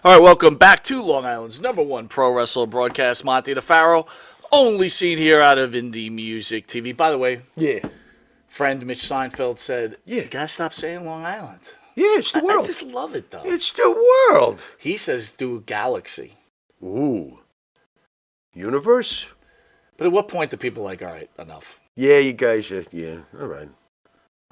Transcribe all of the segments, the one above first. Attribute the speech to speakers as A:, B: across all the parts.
A: All right, welcome back to Long Island's #1 pro wrestler broadcast, Monte The Pharaoh, only seen here out of Indie Music TV. By the way, friend Mitch Seinfeld said, you gotta stop saying Long Island.
B: Yeah, it's the world.
A: I just love it, though.
B: It's the world.
A: He says do Galaxy.
B: Ooh. Universe?
A: But at what point do people like, all right, enough?
B: Yeah, you guys are, all right.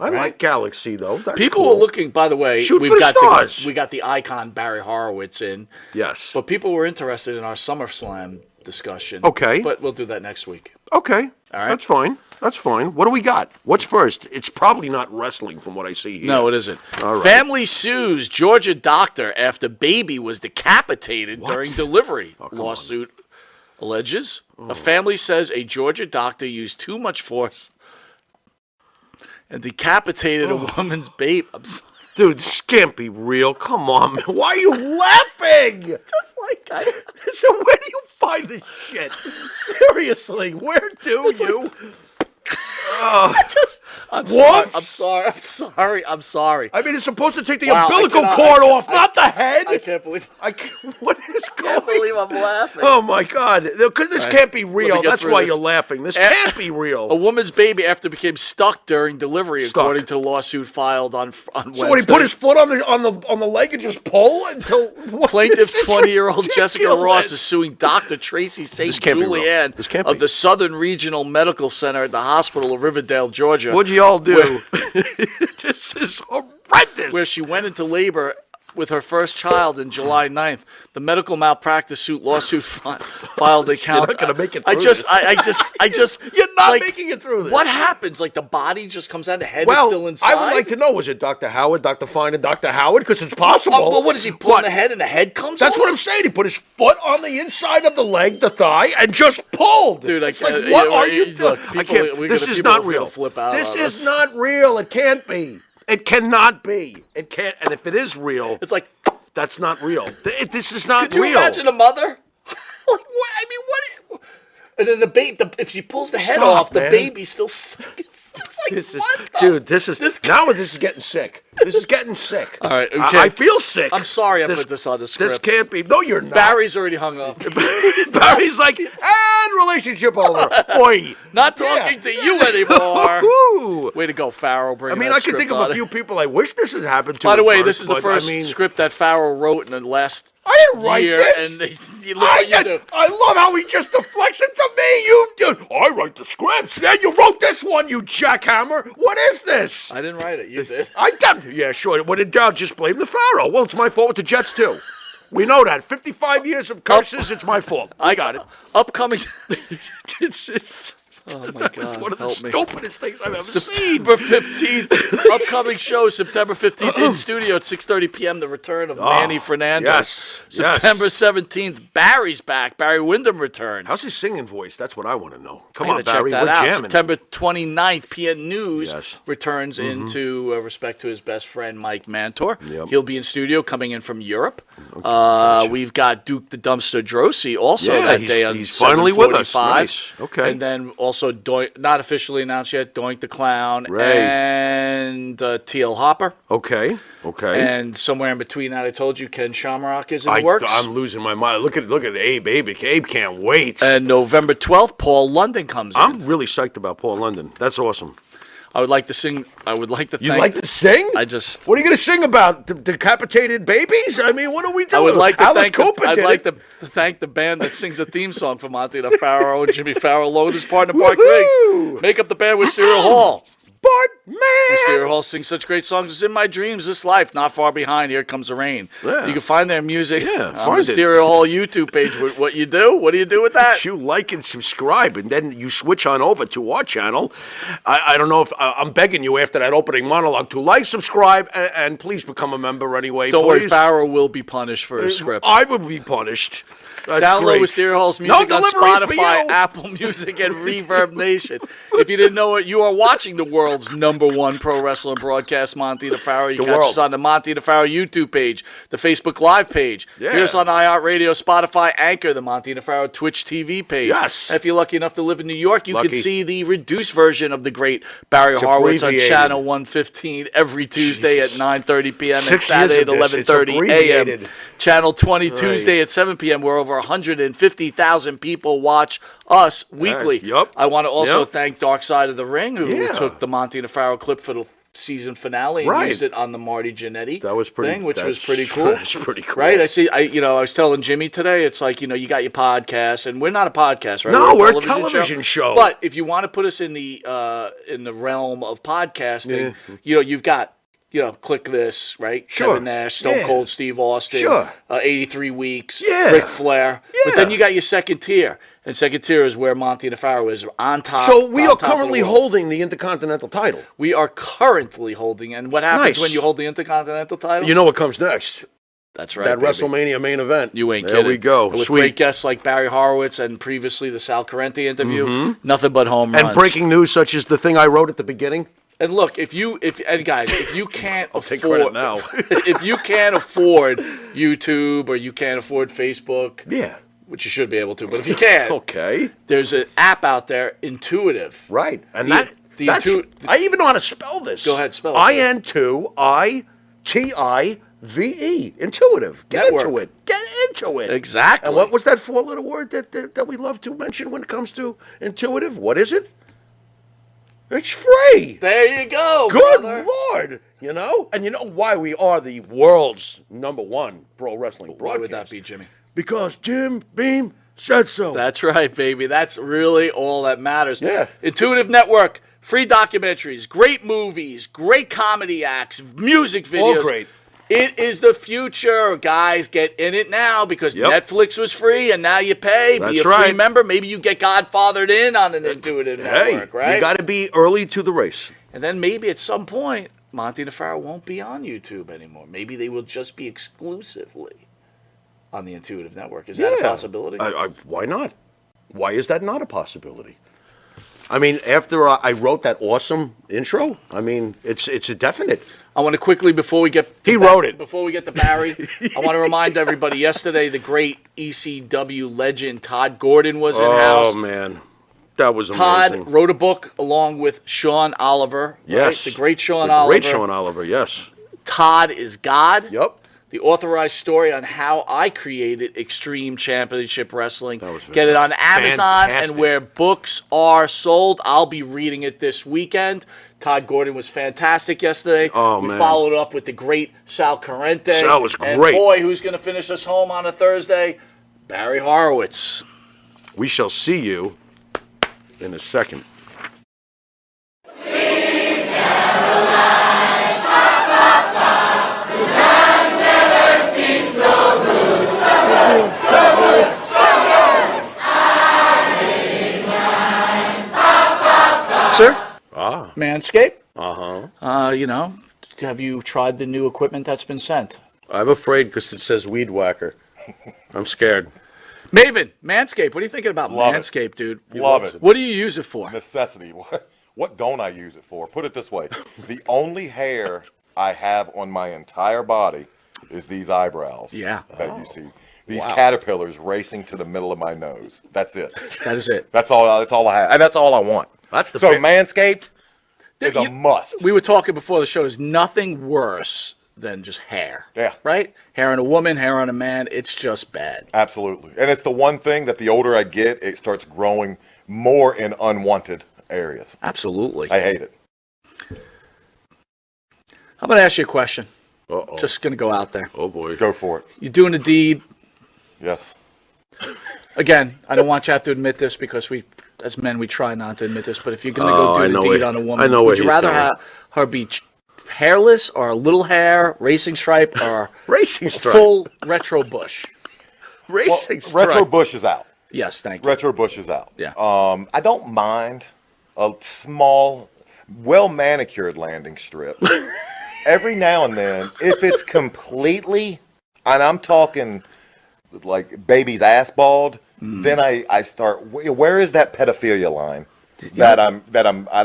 B: I like Galaxy, though. That's
A: people
B: cool.
A: were looking, by the way,
B: Shoot for the stars.
A: We got the icon Barry Horowitz in.
B: Yes.
A: But people were interested in our SummerSlam discussion.
B: Okay.
A: But we'll do that next week.
B: Okay.
A: All right.
B: That's fine. That's fine. What do we got? What's first? It's probably not wrestling from what I see here.
A: No, it isn't.
B: All right.
A: Family sues Georgia doctor after baby was decapitated during delivery. Lawsuit alleges. A family says a Georgia doctor used too much force and decapitated a woman's baby.
B: Dude, this can't be real. Come on, man. Why are you laughing?
A: Just like
B: So where do you find this shit? Seriously, where do you?
A: I'm
B: What?
A: sorry. I'm sorry.
B: I mean, it's supposed to take the
A: Wow,
B: umbilical cord off, not the head.
A: I can't believe.
B: What is
A: I can't
B: going
A: believe I'm laughing.
B: Oh, my God. Because this can't be
A: Let
B: real.
A: me get
B: That's
A: through
B: why
A: this.
B: you're laughing. This can't be real.
A: A woman's baby after became stuck during delivery, according to the lawsuit filed on Wednesday.
B: So when he put his foot on the leg and just pull until...
A: Plaintiff, 20-year-old
B: ridiculous?
A: Jessica Ross, is suing Dr. Tracy St.
B: can't be real.
A: Julianne
B: This can't
A: of
B: be.
A: the Southern Regional Medical Center at the Hospital of Riverdale, Georgia.
B: What'd you all do? This is horrendous.
A: Where she went into labor with her first child in July 9th. The medical malpractice lawsuit filed a count.
B: You're not going to make it through
A: I just
B: You're not
A: like,
B: making it through this.
A: What happens? Like the body just comes out, the head is still inside?
B: I would like to know, was it Dr. Howard, Dr. Fine, and Dr. Howard? Because it's possible.
A: Oh, well, what is he pulling the head and the head comes
B: That's
A: off?
B: what I'm saying. He put his foot on the inside of the leg, the thigh, and just pulled.
A: Dude,
B: it's like, what are you doing?
A: Look,
B: I can't. This is not real.
A: Flip out
B: This
A: on
B: is
A: us.
B: not real. It can't be. It cannot be. It can't. And if it is real,
A: It's like,
B: that's not real. This is not
A: could you
B: real.
A: imagine a mother? Like, what? I mean, what? And then the baby, if she pulls the head
B: Stop,
A: off, the
B: man.
A: baby's still stuck. It's like,
B: This is,
A: what the?
B: dude. This is now. This is getting sick. This is getting sick.
A: All right, okay.
B: I feel sick.
A: I'm sorry I put this on the script.
B: This can't be. No, you're not.
A: Barry's already hung up.
B: Barry's like, and relationship over. Oi.
A: Not talking to you anymore.
B: Woo.
A: Way to go, Pharaoh.
B: I mean, I can think of a few people I wish this had happened to.
A: By the way,
B: first,
A: this is the
B: but,
A: first
B: I mean,
A: script that Pharaoh wrote in the last
B: I didn't write
A: year.
B: this.
A: And you look what you do.
B: I love how he just deflects it to me. You do. I write the scripts. Yeah, you wrote this one, you jackhammer. What is this?
A: I didn't write it. You did.
B: I did. Yeah, sure. When in doubt, just blame the Pharaoh. Well, it's my fault with the Jets, too. We know that. 55 years of curses, it's my fault. I got it.
A: Upcoming.
B: It's
A: Oh, my
B: that was
A: God.
B: one of the
A: Help me.
B: stupidest things I've ever seen.
A: September 15th. Upcoming show, September 15th, in studio at 6:30 p.m. The return of Manny Fernandez.
B: Yes.
A: September 17th, Barry's back. Barry Windham returns.
B: How's his singing voice? That's what I want to know. Come
A: I
B: on,
A: gotta
B: Barry.
A: check that
B: We're
A: out.
B: jamming.
A: September 29th, PN News
B: Yes.
A: returns into respect to his best friend, Mike Mantor.
B: Yep.
A: He'll be in studio coming in from Europe. We've got Duke the Dumpster Drosy also
B: Yeah,
A: that
B: he's-
A: day on
B: he's finally with us.
A: 7:45.
B: Nice. Okay.
A: And then also, not officially announced yet, Doink the Clown
B: Ray.
A: and TL Hopper.
B: Okay.
A: And somewhere in between that, I told you Ken Shamrock is in the works.
B: I'm losing my mind. Look at Abe. Abe can't wait.
A: And November 12th, Paul London comes in.
B: I'm really psyched about Paul London. That's awesome.
A: I would like to sing. I would like to
B: You
A: thank.
B: like to sing?
A: I just.
B: What are you going to sing about? Decapitated babies? I mean, what are we doing?
A: I would like to
B: Alice
A: thank.
B: Cooper
A: I'd
B: did
A: like
B: it.
A: to thank the band that sings the theme song for Monte the Pharaoh and Jimmy Farrell, along with his partner Bart
B: Woohoo!
A: Griggs. Make up the band with Wisteria Hall.
B: Bart, man.
A: Wisteria Hall sings such great songs. It's in my dreams. This life, not far behind. Here comes the rain.
B: Yeah.
A: You can find their music
B: Yeah,
A: on
B: find it.
A: Wisteria Hall YouTube page. What you do? What do you do with that?
B: You like and subscribe, and then you switch on over to our channel. I don't know if I'm begging you after that opening monologue to like, subscribe, and please become a member anyway.
A: Don't worry,
B: please.
A: Pharaoh will be punished for his script.
B: I would be punished. That's
A: Download
B: great.
A: Wisteria Hall's music on
B: deliveries for
A: Spotify,
B: you.
A: Apple Music, and Reverb Nation. If you didn't know it, you are watching the world world's #1 pro wrestling broadcast, Monte The Pharaoh. You
B: The
A: catch
B: world.
A: us on the Monte The Pharaoh YouTube page, the Facebook Live page.
B: Yeah.
A: Hear us on iHeartRadio, Spotify, Anchor, the Monte The Pharaoh Twitch TV page.
B: Yes.
A: And if you're lucky enough to live in New York, you can
B: Lucky.
A: see the reduced version of the great Barry
B: It's
A: Horowitz on
B: abbreviated.
A: Channel 115 every Tuesday
B: Jesus.
A: at 9:30 p.m. and
B: 6 years
A: Saturday
B: of
A: at
B: this. It's
A: 11:30 a.m.
B: abbreviated.
A: Channel 20
B: Right.
A: Tuesday at 7 p.m. where over 150,000 people watch us weekly.
B: Yup.
A: I want to also
B: Yep.
A: thank Dark Side of the Ring, who
B: Yeah.
A: took the Monte The Pharaoh clip for the season finale and
B: Right.
A: used it on the Marty Jannetty
B: That was pretty.
A: thing, which was
B: that's-
A: pretty cool.
B: That's pretty cool.
A: Right? I was telling Jimmy today, it's like, you got your podcast, and we're not a podcast, right?
B: No, we're a television show.
A: But if you want to put us in the realm of podcasting, you've got, click this, right?
B: Sure.
A: Kevin Nash, Stone
B: Yeah.
A: Cold Steve Austin,
B: Sure.
A: 83 Weeks,
B: Yeah.
A: Ric Flair. But
B: Yeah.
A: then you got your second tier. And second tier is where Monte The Pharaoh is on top.
B: So we
A: on
B: are
A: top of the
B: currently
A: world.
B: holding the Intercontinental title.
A: We are currently holding. And what happens
B: Nice.
A: when you hold the Intercontinental title?
B: You know what comes next?
A: That's right.
B: That
A: baby.
B: WrestleMania main event.
A: You ain't
B: there
A: kidding.
B: we go.
A: With
B: Sweet.
A: great guests like Barry Horowitz and previously the Sal Carente interview. Nothing but home runs.
B: And breaking news such as the thing I wrote at the beginning.
A: And look, if you can't
B: I'll take
A: afford
B: credit now.
A: if you can't afford YouTube or you can't afford Facebook,
B: Yeah.
A: which you should be able to, but if you can't,
B: Okay.
A: there's an app out there, Intuitive.
B: Right. And
A: The-
B: that's I even know how to spell this.
A: Go ahead, spell it.
B: IN2ITIVE. Intuitive. Get
A: Network.
B: into it. Get into it.
A: Exactly.
B: And what was that four-letter word that we love to mention when it comes to intuitive? What is it? It's free.
A: There you go,
B: Good
A: brother.
B: Lord. And you know why we are the world's #1 pro wrestling broadcast?
A: Why would that be, Jimmy?
B: Because Jim Beam said so.
A: That's right, baby. That's really all that matters.
B: Yeah.
A: Intuitive Network, free documentaries, great movies, great comedy acts, music videos.
B: All great.
A: It is the future. Guys, get in it now because
B: Yep.
A: Netflix was free and now you pay.
B: That's
A: Be a free
B: right.
A: member. Maybe you get godfathered in on an Intuitive Network, right?
B: You got to be early to the race.
A: And then maybe at some point, Monte The Pharaoh won't be on YouTube anymore. Maybe they will just be exclusively on the Intuitive Network. Is that a possibility?
B: Why not? Why is that not a possibility? I mean, after I wrote that awesome intro, I mean, it's a definite.
A: I want to quickly, before we get to
B: wrote it.
A: Before we get to Barry, I want to remind everybody, yesterday, the great ECW legend Todd Gordon was in house.
B: Oh, man. That was
A: Todd
B: amazing.
A: wrote a book along with Sean Oliver. Right?
B: Yes.
A: The great Sean
B: The
A: Oliver.
B: Great Sean Oliver, yes.
A: Todd is God.
B: Yep.
A: The authorized story on how I created Extreme Championship Wrestling.
B: was
A: Get it on Amazon
B: fantastic.
A: and where books are sold. I'll be reading it this weekend. Todd Gordon was fantastic yesterday.
B: Oh,
A: we
B: man.
A: followed up with the great Sal Carente.
B: Sal was
A: And
B: great.
A: boy, who's going to finish us home on a Thursday? Barry Horowitz.
B: We shall see you in a second.
A: Sir?
B: Ah.
A: Manscaped?
B: Uh-huh.
A: Have you tried the new equipment that's been sent?
B: I'm afraid because it says weed whacker. I'm scared.
A: Maven, Manscaped. What are you thinking about
C: Love it.
A: Manscaped, dude?
C: Love it.
A: What do you use it for?
C: Necessity. What don't I use it for? Put it this way. The only hair I have on my entire body is these eyebrows.
A: Yeah.
C: That you see. These caterpillars racing to the middle of my nose. That's it.
A: That is it.
C: That's all I have. And that's all I want.
B: That's the
C: So
B: pick.
C: Manscaped is
A: You-
C: a must.
A: We were talking before the show. There's nothing worse than just hair.
C: Yeah.
A: Right? Hair on a woman, hair on a man. It's just bad.
C: Absolutely. And it's the one thing that the older I get, it starts growing more in unwanted areas.
A: Absolutely.
C: I hate it.
A: I'm going to ask you a question.
B: Uh-oh.
A: Just going to go out there.
B: Oh, boy.
C: Go for it.
A: You're doing a deed.
C: Yes.
A: Again, I don't want you to have to admit this because we, as men, we try not to admit this. But if you're going to
B: Oh,
A: go
B: I
A: do
B: know
A: the deed
B: where-
A: on a
B: I
A: woman,
B: know where
A: would you
B: he's
A: rather
B: going.
A: have her be hairless or a little hair, racing stripe, or
B: Racing stripe.
A: full retro bush?
B: Racing stripe.
C: Retro Bush is out.
A: Yes, thank you.
C: Retro Bush is out.
A: Yeah.
C: I don't mind a small, well manicured landing strip. Every now and then, if it's completely, and I'm talking like baby's ass bald, then I start, where is that pedophilia line? I don't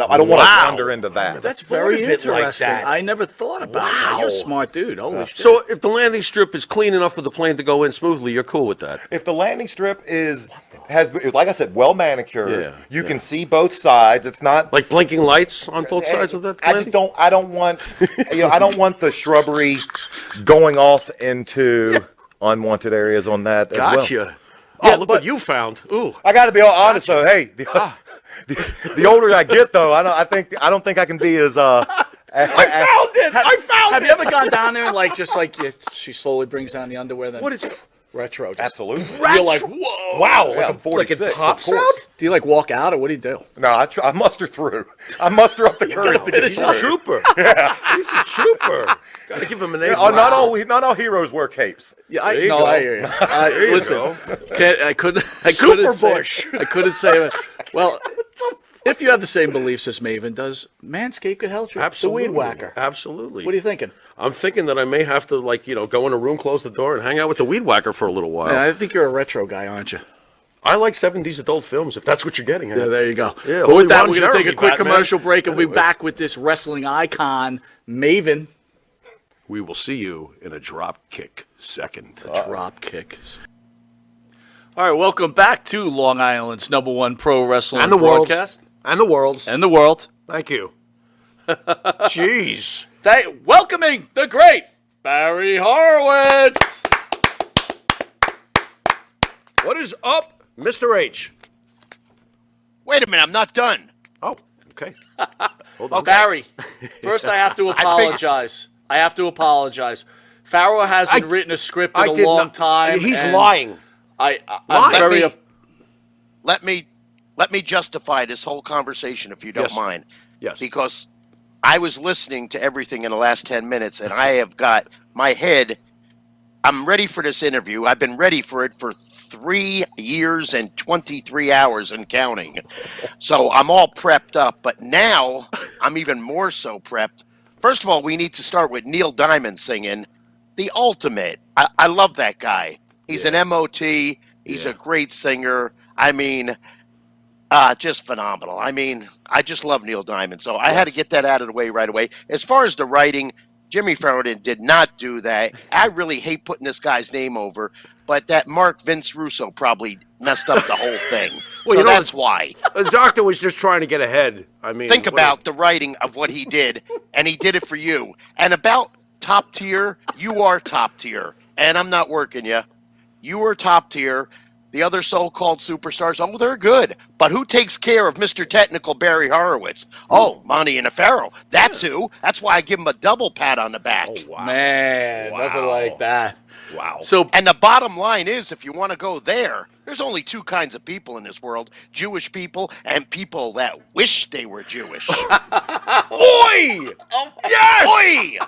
C: want to wander into that.
A: That's
B: Thought
A: very
B: of it like
A: interesting.
B: that.
A: I never thought about that. You're a smart dude. Holy shit.
B: So if the landing strip is clean enough for the plane to go in smoothly, you're cool with that?
C: If the landing strip has, like I said, well manicured,
B: Yeah,
C: you can see both sides. It's not
B: Like blinking lights on both sides of that
C: I
B: landing?
C: just don't. I don't want. I don't want the shrubbery going off into unwanted areas on that as well.
B: Gotcha.
C: Yeah,
B: Oh, look
C: but-
B: what you found. Ooh.
C: I got to be all honest though. Hey, the older I get though, I don't think I can be as
A: Have you ever gone down there and she slowly brings down the underwear? Then
B: What is
A: retro? Just,
C: Absolutely.
A: You're like, whoa!
B: Wow.
C: Yeah, I'm
B: like
C: 46.
B: it pops
C: of
B: out?
C: course.
A: Do you like walk out or what do you do?
C: No, I muster through. I muster up the courage to get
B: He's
C: through.
B: a trooper. He's a trooper. Got to give him an A.
C: Not all heroes wear capes.
A: Yeah,
B: There you go.
A: I hear you.
B: There you
A: Listen,
B: go.
A: I couldn't
B: Super
A: say.
B: Bush.
A: I couldn't say. Well, if you have the same beliefs as Maven does, Manscaped could help you.
B: Absolutely.
A: The weed whacker.
B: Absolutely.
A: What are you thinking?
B: I'm thinking that I may have to, go in a room, close the door, and hang out with the weed whacker for a little while.
A: Yeah, I think you're a retro guy, aren't you?
B: I like 70s adult films, if that's what you're getting at.
A: Yeah, there you go.
B: Yeah,
A: But
B: holy
A: with that,
B: Ron
A: we're going to take a
B: Jeremy,
A: quick
B: Batman.
A: commercial break, and we'll be
B: Anyway.
A: back with this wrestling icon, Maven.
B: We will see you in a drop kick second.
A: Drop kick. All right, welcome back to Long Island's #1 pro wrestling
B: And the world.
A: broadcast.
B: And the world's.
A: And the world.
B: Thank you. Jeez.
A: Welcoming the great Barry Horowitz.
B: What is up, Mr. H?
D: Wait a minute, I'm not done.
B: Oh, okay. Hold on.
A: Barry, first I have to apologize. I have to apologize. Pharaoh hasn't written a script in a
B: did
A: long
B: not-
A: time.
B: He's
A: and
B: lying.
A: I'm
B: Lying.
A: very.
D: Let me justify this whole conversation if you don't
B: Yes.
D: mind.
B: Yes.
D: Because I was listening to everything in the last 10 minutes and I have got my head, I'm ready for this interview. I've been ready for it for 3 years and 23 hours and counting. So I'm all prepped up, but now I'm even more so prepped. First of all, we need to start with Neil Diamond singing The Ultimate. I love that guy. He's an MOT. He's a great singer. I mean, just phenomenal. I mean, I just love Neil Diamond. So I had to get that out of the way right away. As far as the writing, Jimmy Farrow did not do that. I really hate putting this guy's name over, but that Mark Vince Russo probably messed up the whole thing.
B: Well,
D: So
B: you know,
D: that's why.
B: The doctor was just trying to get ahead. I mean,
D: Think
B: what-
D: about the writing of what he did, and he did it for you. And about top tier, you are top tier. And I'm not working you. You are top tier. The other so-called superstars, oh, they're good. But who takes care of Mr. Technical Barry Horowitz? Oh, Monte the Pharaoh. That's who. That's why I give him a double pat on the back.
B: Oh, wow.
A: Man, nothing like that.
B: Wow.
A: So
D: And the bottom line is, if you want to go there, there's only two kinds of people in this world: Jewish people and people that wish they were Jewish.
B: Oi! Yes!
D: Oi!
B: Yeah!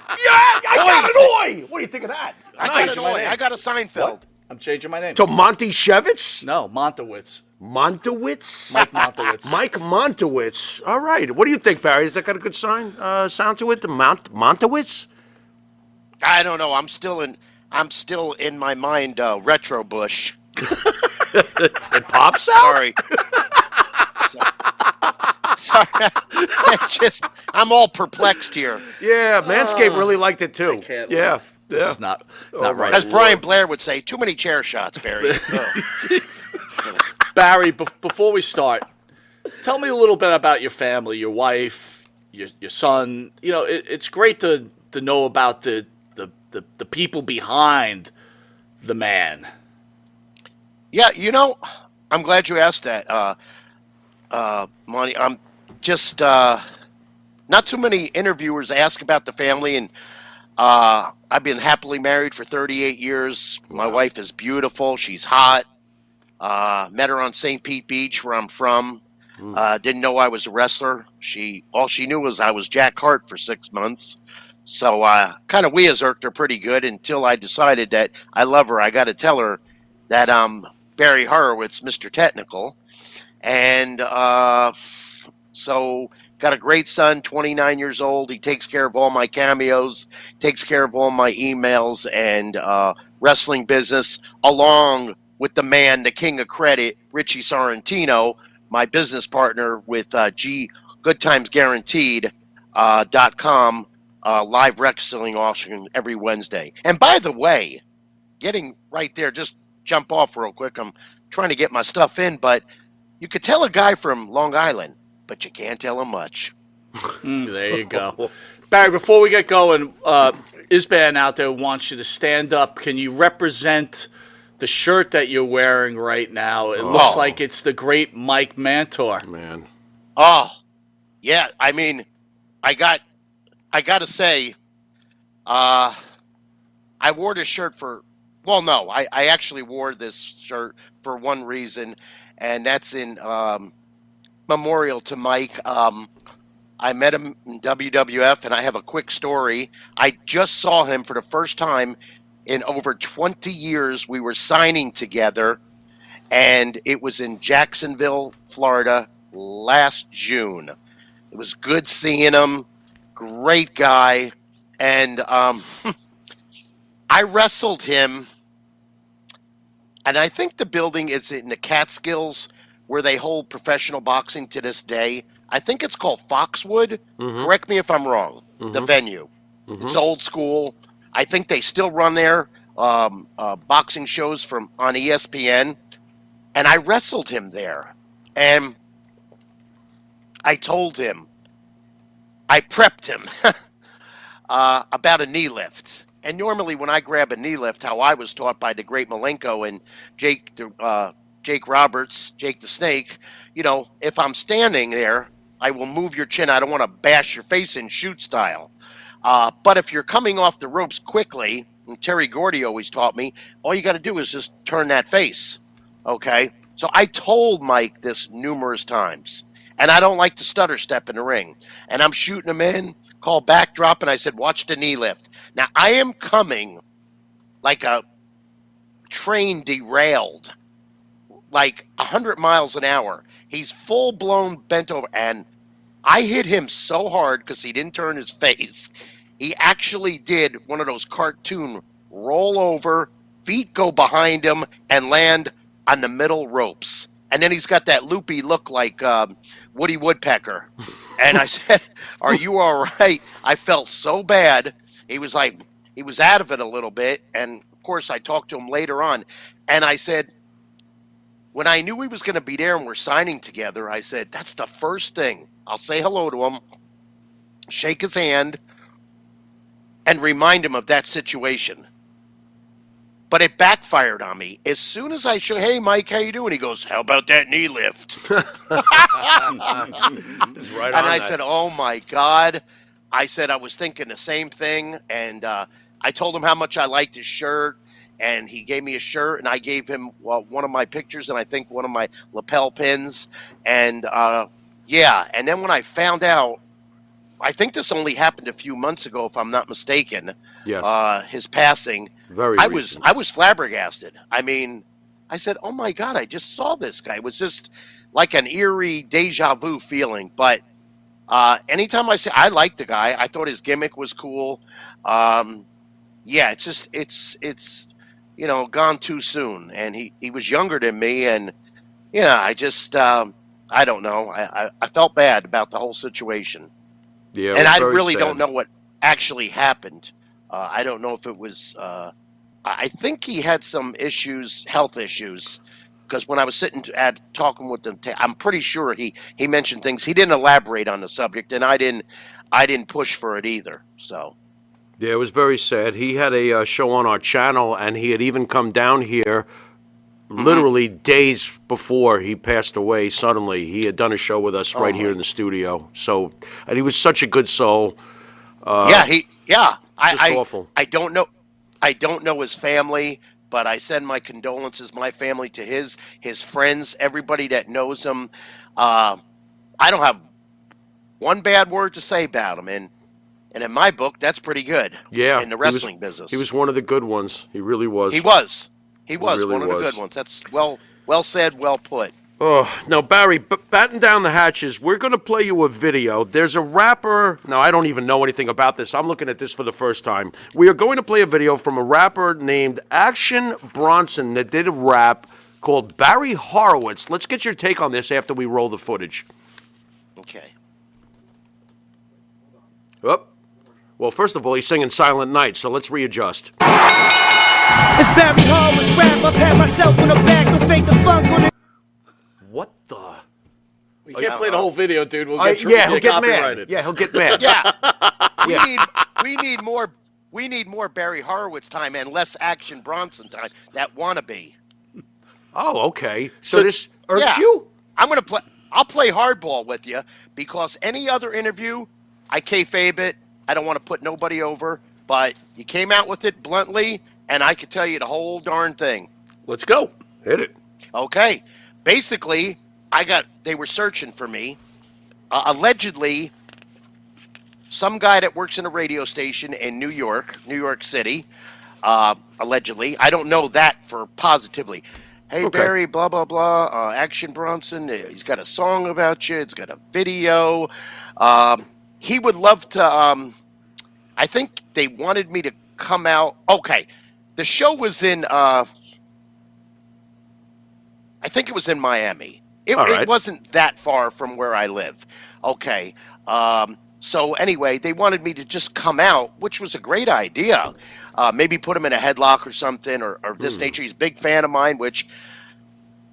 B: I got
D: Oi,
B: an oi! What do you think of that?
D: I
A: Nice.
D: got an oi. I got a Seinfeld.
A: I'm changing my name.
B: To Monty Shevitz?
A: No, Montowitz.
B: Montowitz?
A: Mike Montowitz.
B: Mike Montowitz. All right. What do you think, Barry? Has that got a good sound to it? The Montowitz?
D: I don't know. I'm still in my mind retro Bush.
B: It pops out?
D: Sorry. Sorry. I'm all perplexed here.
B: Yeah, Manscaped really liked it too.
A: can't
B: Yeah.
A: laugh. This
B: yeah.
A: is not
B: my
A: right.
D: As Brian Blair would say, too many chair shots, Barry. Oh.
A: Barry, before we start, tell me a little bit about your family, your wife, your son. You know, it's great to know about the people behind the man.
D: Yeah, you know, I'm glad you asked that, Monty. I'm just not too many interviewers ask about the family, and I've been happily married for 38 years. My wife is beautiful. She's hot. Met her on St. Pete Beach, where I'm from. Didn't know I was a wrestler. All she knew was I was Jack Hart for 6 months. So kind of irked her pretty good until I decided that I love her. I got to tell her that I'm Barry Horowitz, Mr. Technical. And so got a great son, 29 years old. He takes care of all my cameos, takes care of all my emails and wrestling business, along with the man, the king of credit, Richie Sorrentino, my business partner with Good Times Guaranteed .com live wrestling auction every Wednesday. And by the way, getting right there, just jump off real quick. I'm trying to get my stuff in, but you could tell a guy from Long Island, but you can't tell him much.
A: There you go. Barry, before we get going, Isban out there wants you to stand up. Can you represent the shirt that you're wearing right now? It looks like it's the great Mike Mantor.
B: Man.
D: Oh, yeah. I mean, I got to say, I wore this shirt I actually wore this shirt for one reason, and that's in memorial to Mike. I met him in WWF, and I have a quick story. I just saw him for the first time in over 20 years. We were signing together, and it was in Jacksonville, Florida, last June. It was good seeing him. Great guy. And I wrestled him, and I think the building is in the Catskills where they hold professional boxing to this day. I think it's called Foxwood. Correct me if I'm wrong. The venue. It's old school. I think they still run there boxing shows on ESPN. And I wrestled him there. And I told him, I prepped him about a knee lift. And normally when I grab a knee lift, how I was taught by the great Malenko and Jake Roberts, Jake the Snake, if I'm standing there, I will move your chin. I don't want to bash your face in shoot style. But if you're coming off the ropes quickly, and Terry Gordy always taught me, all you got to do is just turn that face. Okay? So I told Mike this numerous times. And I don't like to stutter step in the ring. And I'm shooting him in, call backdrop, and I said, watch the knee lift. Now, I am coming like a train derailed, like 100 miles an hour. He's full-blown bent over, and I hit him so hard because he didn't turn his face. He actually did one of those cartoon roll over, feet go behind him, and land on the middle ropes. And then he's got that loopy look like Woody Woodpecker. And I said, are you all right? I felt so bad. He was out of it a little bit. And, of course, I talked to him later on. And I said, when I knew he was going to be there and we're signing together, I said, that's the first thing. I'll say hello to him, shake his hand, and remind him of that situation. But it backfired on me. As soon as I should, hey, Mike, how you doing? He goes, how about that knee lift?
B: Right
D: and I said, oh, my God. I said I was thinking the same thing. And I told him how much I liked his shirt. And he gave me a shirt, and I gave him one of my pictures and I think one of my lapel pins. And, and then when I found out, I think this only happened a few months ago, if I'm not mistaken, his passing. I was flabbergasted. I mean, I said, oh, my God, I just saw this guy. It was just like an eerie deja vu feeling. But anytime I like the guy, I thought his gimmick was cool. It's gone too soon. And he was younger than me. And, I just, I don't know. I felt bad about the whole situation.
B: Yeah,
D: and I really
B: sad.
D: don't know what actually happened. I don't know if it was, I think he had some health issues, because when I was talking with him, I'm pretty sure he mentioned things. He didn't elaborate on the subject, and I didn't push for it either. So.
B: Yeah, it was very sad. He had a show on our channel, and he had even come down here literally days before he passed away suddenly. He had done a show with us right here in the studio. So, and he was such a good soul.
D: Awful. I don't know his family, but I send my condolences, my family, to his friends, everybody that knows him. I don't have one bad word to say about him, and in my book, that's pretty good.
B: Yeah,
D: in the wrestling business,
B: he was one of the good ones. He really was.
D: He was
B: really
D: one of the good ones. That's well said, well put.
B: Oh, now, Barry, batten down the hatches. We're going to play you a video. There's a rapper. Now, I don't even know anything about this. I'm looking at this for the first time. We are going to play a video from a rapper named Action Bronson that did a rap called Barry Horowitz. Let's get your take on this after we roll the footage.
D: Okay.
B: Oh. Well, first of all, he's singing Silent Night, so let's readjust.
E: It's Barry Horowitz rap. I pat myself on the back, don't fake the funk on it.
B: What the?
A: We can't play the whole video, dude. We'll get
B: he'll get
A: copyrighted.
B: mad. Yeah, he'll get mad.
D: Yeah. We need more. We need more Barry Horowitz time and less Action Bronson time. That wannabe.
B: Oh, okay. So this irks
D: yeah.
B: you?
D: I'm gonna play. I'll play hardball with you because any other interview, I kayfabe it. I don't want to put nobody over, but you came out with it bluntly, and I could tell you the whole darn thing.
A: Let's go.
B: Hit it.
D: Okay. Basically, they were searching for me. Allegedly, some guy that works in a radio station in New York City, allegedly. I don't know that for positively. Hey,
B: Okay.
D: Barry, blah, blah, blah, Action Bronson, he's got a song about you, it's got a video. He would love to, I think they wanted me to come out. Okay, the show was in, I think it was in Miami. It wasn't that far from where I live. Okay, so anyway, they wanted me to just come out, which was a great idea. Maybe put him in a headlock or something or this nature. He's a big fan of mine, which,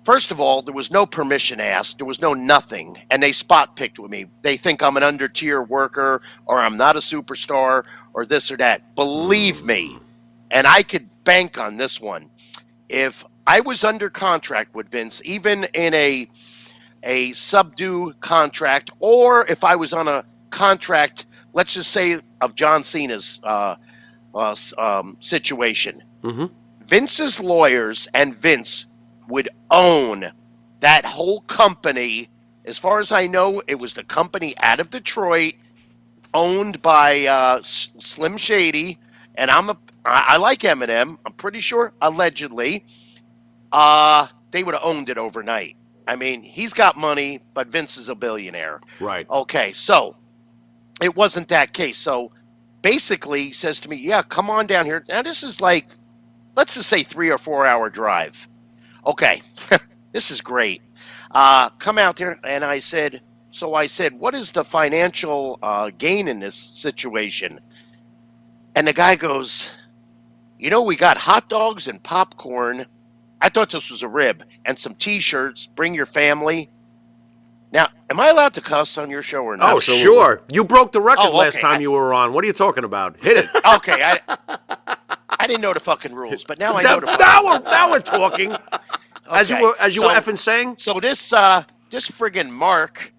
D: first of all, there was no permission asked. There was no nothing. And they spot picked with me. They think I'm an under-tier worker or I'm not a superstar or this or that. Believe me, and I could bank on this one. If I was under contract with Vince, even in a subdue contract, or if I was on a contract, let's just say of John Cena's situation, Vince's lawyers and Vince would own that whole company. As far as I know, it was the company out of Detroit, owned by Slim Shady, and I like Eminem. I'm pretty sure, allegedly, they would have owned it overnight. I mean, he's got money, but Vince is a billionaire.
B: Right.
D: Okay, so it wasn't that case. So basically, he says to me, yeah, come on down here. Now, this is like, let's just say 3 or 4 hour drive. Okay, this is great. Come out there. And I said, what is the financial gain in this situation? And the guy goes, we got hot dogs and popcorn. I thought this was a rib. And some T-shirts. Bring your family. Now, am I allowed to cuss on your show or not?
B: Oh, sure. You broke the record last
D: okay.
B: time you were on. What are you talking about? Hit it.
D: Okay, I didn't know the fucking rules, but now I know the fucking rules.
B: Now we're talking. As you were effing saying?
D: So this friggin' Mark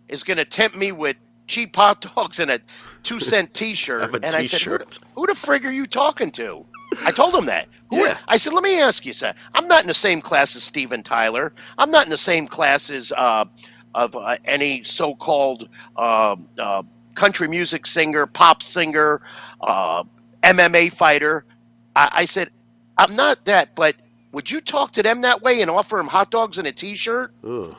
D: is going to tempt me with cheap hot dogs and a 2-cent T-shirt. And I said, who the frig are you talking to? I told him that. I said, let me ask you, sir. I'm not in the same class as Steven Tyler. I'm not in the same class as any so-called country music singer, pop singer, MMA fighter. I said, I'm not that, but would you talk to them that way and offer them hot dogs and a T-shirt?
B: Ugh.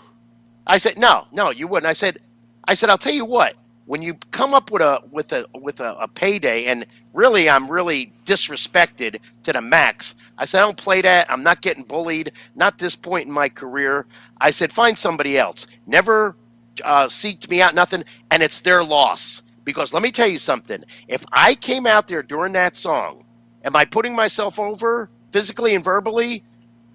D: I said, no, you wouldn't. I said, I'll tell you what. When you come up with a payday, and really I'm really disrespected to the max. I said, I don't play that. I'm not getting bullied. Not this point in my career. I said, find somebody else. Never seeked me out, nothing. And it's their loss. Because let me tell you something. If I came out there during that song, am I putting myself over physically and verbally?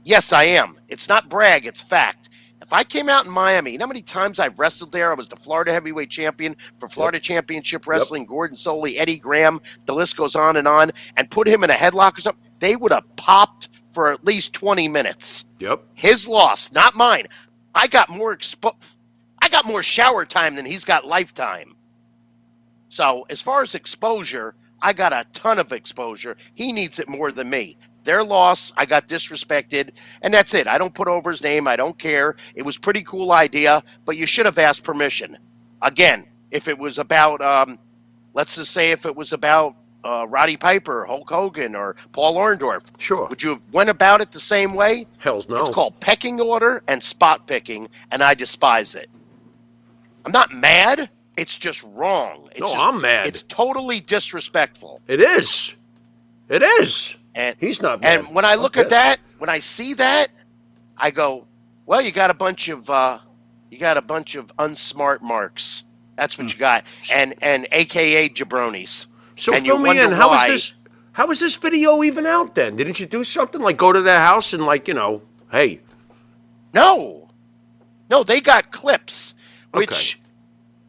D: Yes, I am. It's not brag. It's fact. If I came out in Miami, you know how many times I've wrestled there? I was the Florida heavyweight champion for Florida Championship Wrestling, Gordon Soley, Eddie Graham, the list goes on, and put him in a headlock or something. They would have popped for at least 20 minutes.
B: Yep.
D: His loss, not mine. I got more shower time than he's got lifetime. So as far as exposure, I got a ton of exposure. He needs it more than me. Their loss, I got disrespected, and that's it. I don't put over his name. I don't care. It was a pretty cool idea, but you should have asked permission. Again, if it was about, let's just say if it was about Roddy Piper, Hulk Hogan, or Paul Orndorff,
B: sure,
D: would you have went about it the same way?
B: Hells no.
D: It's called pecking order and spot picking, and I despise it. I'm not mad. It's just wrong.
B: I'm mad.
D: It's totally disrespectful.
B: It is. It is.
D: And
B: he's not mad.
D: And when I look at that, when I see that, I go, well, you got a bunch of unsmart marks. That's what you got, and AKA jabronis.
B: So
D: and
B: fill
D: you
B: me
D: wonder
B: in.
D: why.
B: How is this video even out then? Didn't you do something like go to their house and hey?
D: No, they got clips, which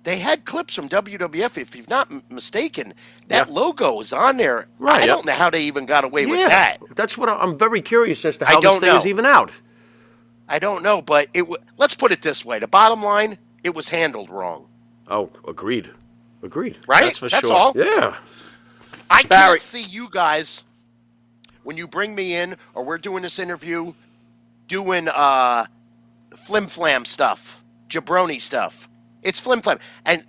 D: they had clips from WWF. If you've not mistaken, that logo is on there.
B: Right.
D: I don't know how they even got away with that.
B: That's what I'm very curious as to how this
D: don't
B: thing
D: know.
B: is even out.
D: I don't know, but let's put it this way. The bottom line, it was handled wrong.
B: Oh, agreed. Right?
A: That's for sure.
D: All.
B: Yeah.
D: I
A: Barry.
D: can't see you guys when you bring me in or we're doing this interview doing flim flam stuff, jabroni stuff. It's flim flam. And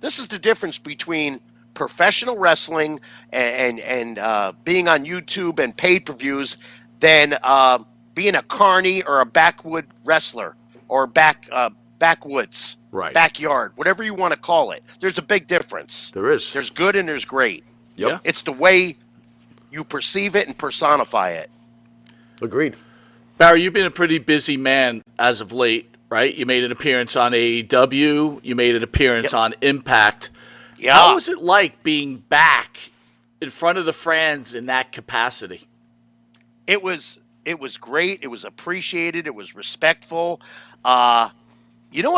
D: this is the difference between professional wrestling and being on YouTube and pay-per-views than being a carny or a backwood wrestler or backwoods,
B: Right.
D: backyard, whatever you want to call it. There's a big difference.
B: There is.
D: There's good and there's great.
B: Yep.
D: It's the way you perceive it and personify it.
B: Agreed.
A: Barry, you've been a pretty busy man as of late, right? You made an appearance on AEW. You made an appearance on Impact.
D: Yeah.
A: How was it like being back in front of the fans in that capacity?
D: It was great. It was appreciated. It was respectful. You know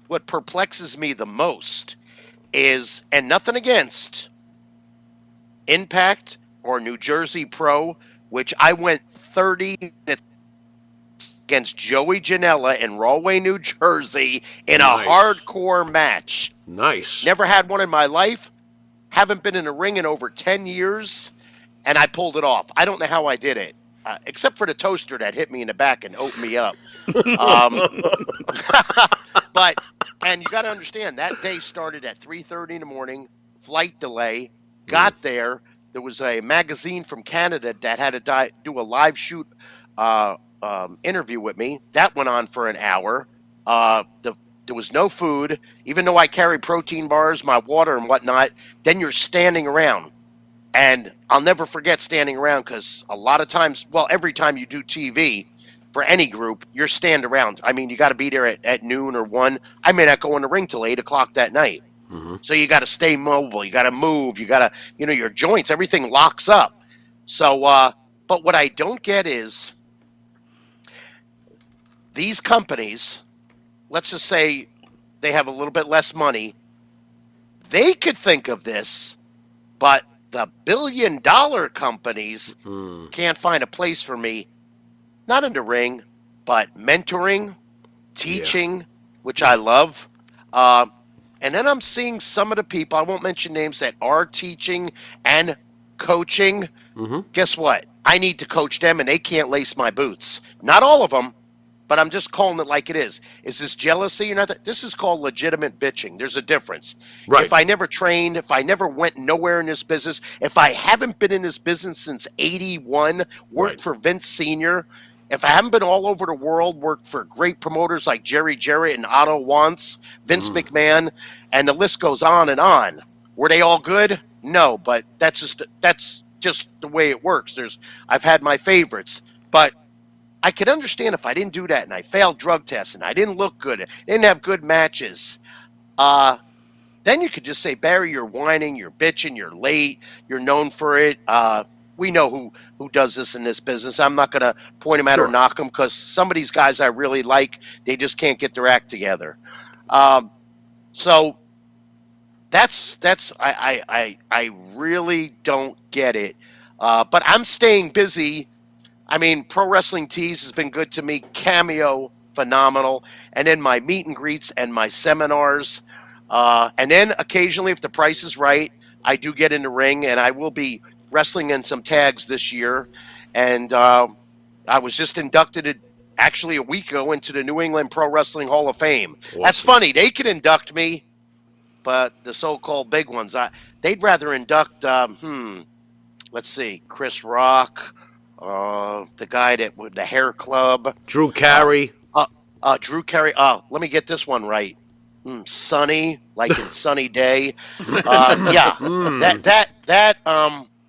D: what perplexes me the most is, and nothing against Impact or New Jersey Pro, which I went 30 minutes against Joey Janela in Rahway, New Jersey in
B: Nice.
D: a hardcore match.
B: Nice.
D: Never had one in my life. Haven't been in a ring in over 10 years, and I pulled it off. I don't know how I did it, except for the toaster that hit me in the back and opened me up. And you got to understand, that day started at 3:30 in the morning, flight delay, got there. There was a magazine from Canada that had to do a live shoot interview with me. That went on for an hour. There was no food, even though I carry protein bars, my water and whatnot. Then you're standing around. And I'll never forget standing around because a lot of times, well, every time you do TV for any group, you're stand around. I mean, you got to be there at noon or 1. I may not go in the ring till 8 o'clock that night. Mm-hmm. So you got to stay mobile. You got to move. You got to, your joints, everything locks up. So, but what I don't get is these companies, let's just say they have a little bit less money. They could think of this, but the billion-dollar companies can't find a place for me, not in the ring, but mentoring, teaching, which I love. And then I'm seeing some of the people, I won't mention names, that are teaching and coaching. Mm-hmm. Guess what? I need to coach them, and they can't lace my boots. Not all of them, but I'm just calling it like it is. Is this jealousy or nothing? This is called legitimate bitching. There's a difference. Right. If I never trained, if I never went nowhere in this business, if I haven't been in this business since 81, worked for Vince Sr., if I haven't been all over the world, worked for great promoters like Jerry Jarrett and Otto Wantz, Vince McMahon, and the list goes on and on. Were they all good? No, but that's just the way it works. I've had my favorites, but I could understand if I didn't do that and I failed drug tests and I didn't look good, didn't have good matches. Then you could just say, Barry, you're whining, you're bitching, you're late, you're known for it. We know who does this in this business. I'm not going to point them out or knock them because some of these guys I really like, they just can't get their act together. So that's I really don't get it. But I'm staying busy. I mean, Pro Wrestling Tees has been good to me. Cameo, phenomenal. And then my meet and greets and my seminars. And then occasionally, if the price is right, I do get in the ring, and I will be wrestling in some tags this year. And I was just inducted actually a week ago into the New England Pro Wrestling Hall of Fame. Awesome. That's funny. They could induct me, but the so-called big ones, they'd rather induct, let's see, Chris Rock, the guy with the hair club.
B: Drew Carey.
D: Drew Carey. Let me get this one right. Sunny, like in Sunny Day.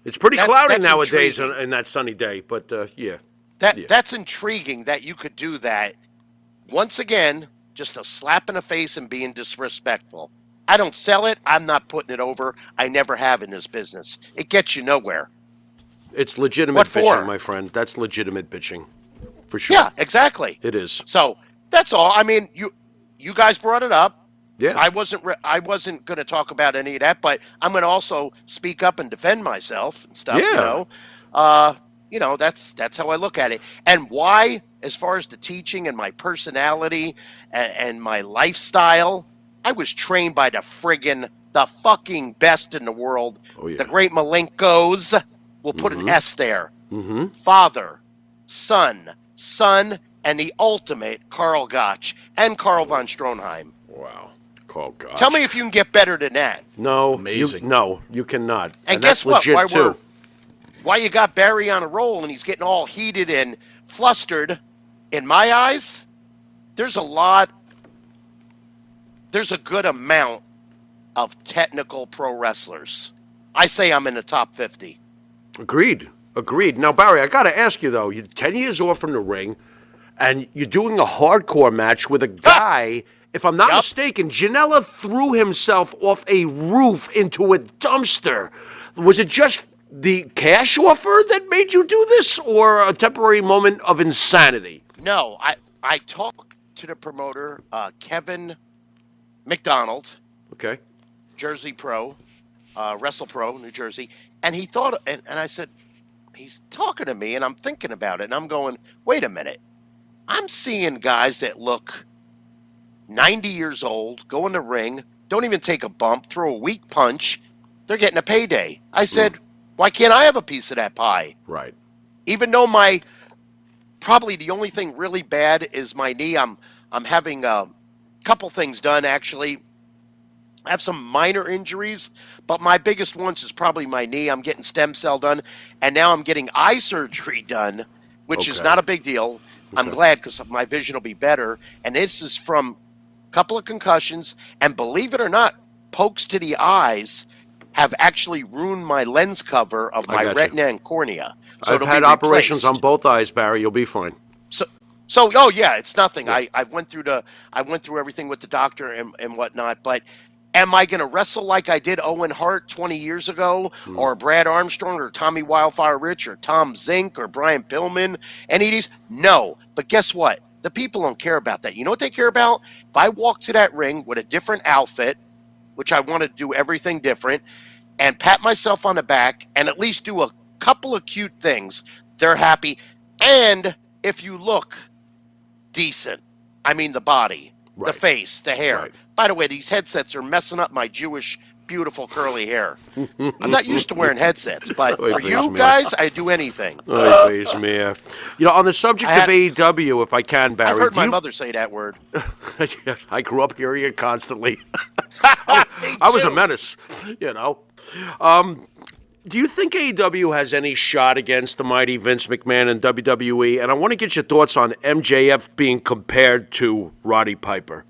B: It's pretty cloudy nowadays in that sunny day, but yeah.
D: That's intriguing that you could do that. Once again, just a slap in the face and being disrespectful. I don't sell it. I'm not putting it over. I never have in this business. It gets you nowhere.
B: It's legitimate
D: What for?
B: bitching, my friend. That's legitimate bitching, for sure.
D: Yeah, exactly.
B: It is.
D: So that's all. I mean, you guys brought it up.
B: Yeah.
D: I wasn't going to talk about any of that, but I'm going to also speak up and defend myself and stuff.
B: Yeah.
D: That's how I look at it. And why, as far as the teaching and my personality and my lifestyle, I was trained by the fucking best in the world.
B: Oh, yeah.
D: The great Malenkos. We'll put an S there.
B: Mm-hmm.
D: Father, son, and the ultimate Karl Gotch and Karl von Stronheim.
B: Wow. Oh, God.
D: Tell me if you can get better than that.
B: No.
A: Amazing.
B: You cannot.
D: And
B: that's
D: guess what?
B: legit, too.
D: Why you got Barry on a roll and he's getting all heated and flustered, in my eyes, there's a good amount of technical pro wrestlers. I say I'm in the top 50.
B: Agreed. Now, Barry, I got to ask you, though. You're 10 years off from the ring, and you're doing a hardcore match with a guy, if I'm not mistaken, Janela threw himself off a roof into a dumpster. Was it just the cash offer that made you do this, or a temporary moment of insanity?
D: No, I talked to the promoter, Kevin McDonald.
B: Okay.
D: Jersey Pro, Wrestle Pro, New Jersey. And he thought, and I said, he's talking to me, and I'm thinking about it, and I'm going, wait a minute. I'm seeing guys that look 90 years old, go in the ring, don't even take a bump, throw a weak punch. They're getting a payday. I said, why can't I have a piece of that pie?
B: Right.
D: Even though probably the only thing really bad is my knee. I'm having a couple things done, actually. I have some minor injuries, but my biggest ones is probably my knee. I'm getting stem cell done, and now I'm getting eye surgery done, which is not a big deal. I'm glad because my vision will be better. And this is from a couple of concussions, and believe it or not, pokes to the eyes have actually ruined my lens cover of my retina and cornea. So
B: I've had operations on both eyes, Barry. You'll be fine.
D: So yeah, it's nothing. Yeah. I went through everything with the doctor and whatnot, but am I going to wrestle like I did Owen Hart 20 years ago, or Brad Armstrong, or Tommy Wildfire Rich, or Tom Zink, or Brian Pillman? Any of these? No. But guess what? The people don't care about that. You know what they care about? If I walk to that ring with a different outfit, which I want to do everything different, and pat myself on the back, and at least do a couple of cute things, they're happy. And if you look decent, I mean the body, the face, the hair. Right. By the way, these headsets are messing up my Jewish, beautiful curly hair. I'm not used to wearing headsets, but for you guys, I do anything.
B: You know, on the subject of AEW, if I can, Barry.
D: I've heard my mother say that word.
B: I grew up hearing it constantly. I was a menace, you know. Do you think AEW has any shot against the mighty Vince McMahon and WWE? And I want to get your thoughts on MJF being compared to Roddy Piper.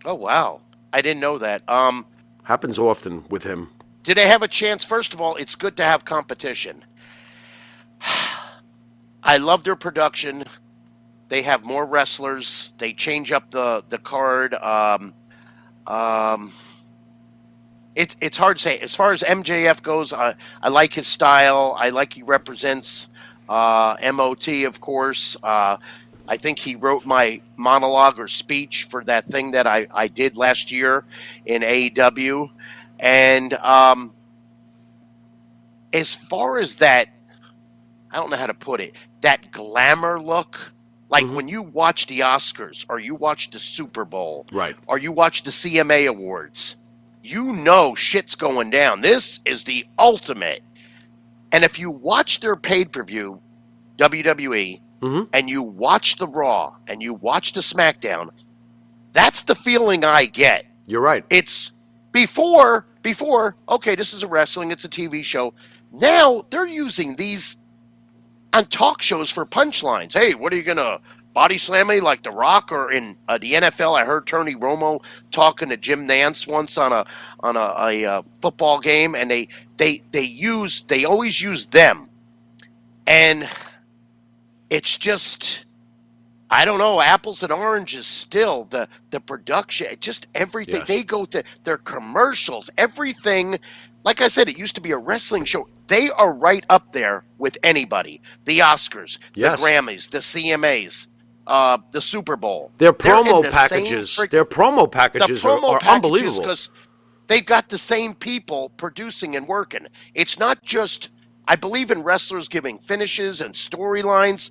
D: Oh, wow. I didn't know that.
B: Happens often with him.
D: Did they have a chance? First of all, it's good to have competition. I love their production. They have more wrestlers. They change up the card. It's hard to say. As far as MJF goes, I like his style. I like he represents MOT, of course. I think he wrote my monologue or speech for that thing that I did last year in AEW. And as far as that, I don't know how to put it, that glamour look, like when you watch the Oscars or you watch the Super Bowl,
B: right,
D: or you watch the CMA Awards, you know shit's going down. This is the ultimate. And if you watch their pay-per-view, WWE, and you watch the Raw and you watch the SmackDown, that's the feeling I get.
B: You're right.
D: It's before, okay, this is a wrestling, it's a TV show. Now they're using these on talk shows for punchlines. Hey, what are you going to body slam me like The Rock? Or in the NFL, I heard Tony Romo talking to Jim Nance once on a football game, and they always use them. And it's just, I don't know, apples and oranges still. The production, just everything.
B: Yes.
D: They go to their commercials, everything. Like I said, it used to be a wrestling show. They are right up there with anybody. The Oscars,
B: Yes.
D: the Grammys, the CMAs, the Super Bowl.
B: Their
D: They're in
B: promo
D: the
B: packages,
D: same
B: their promo packages are unbelievable.
D: because they've got the same people producing and working. It's not just, I believe in wrestlers giving finishes and storylines.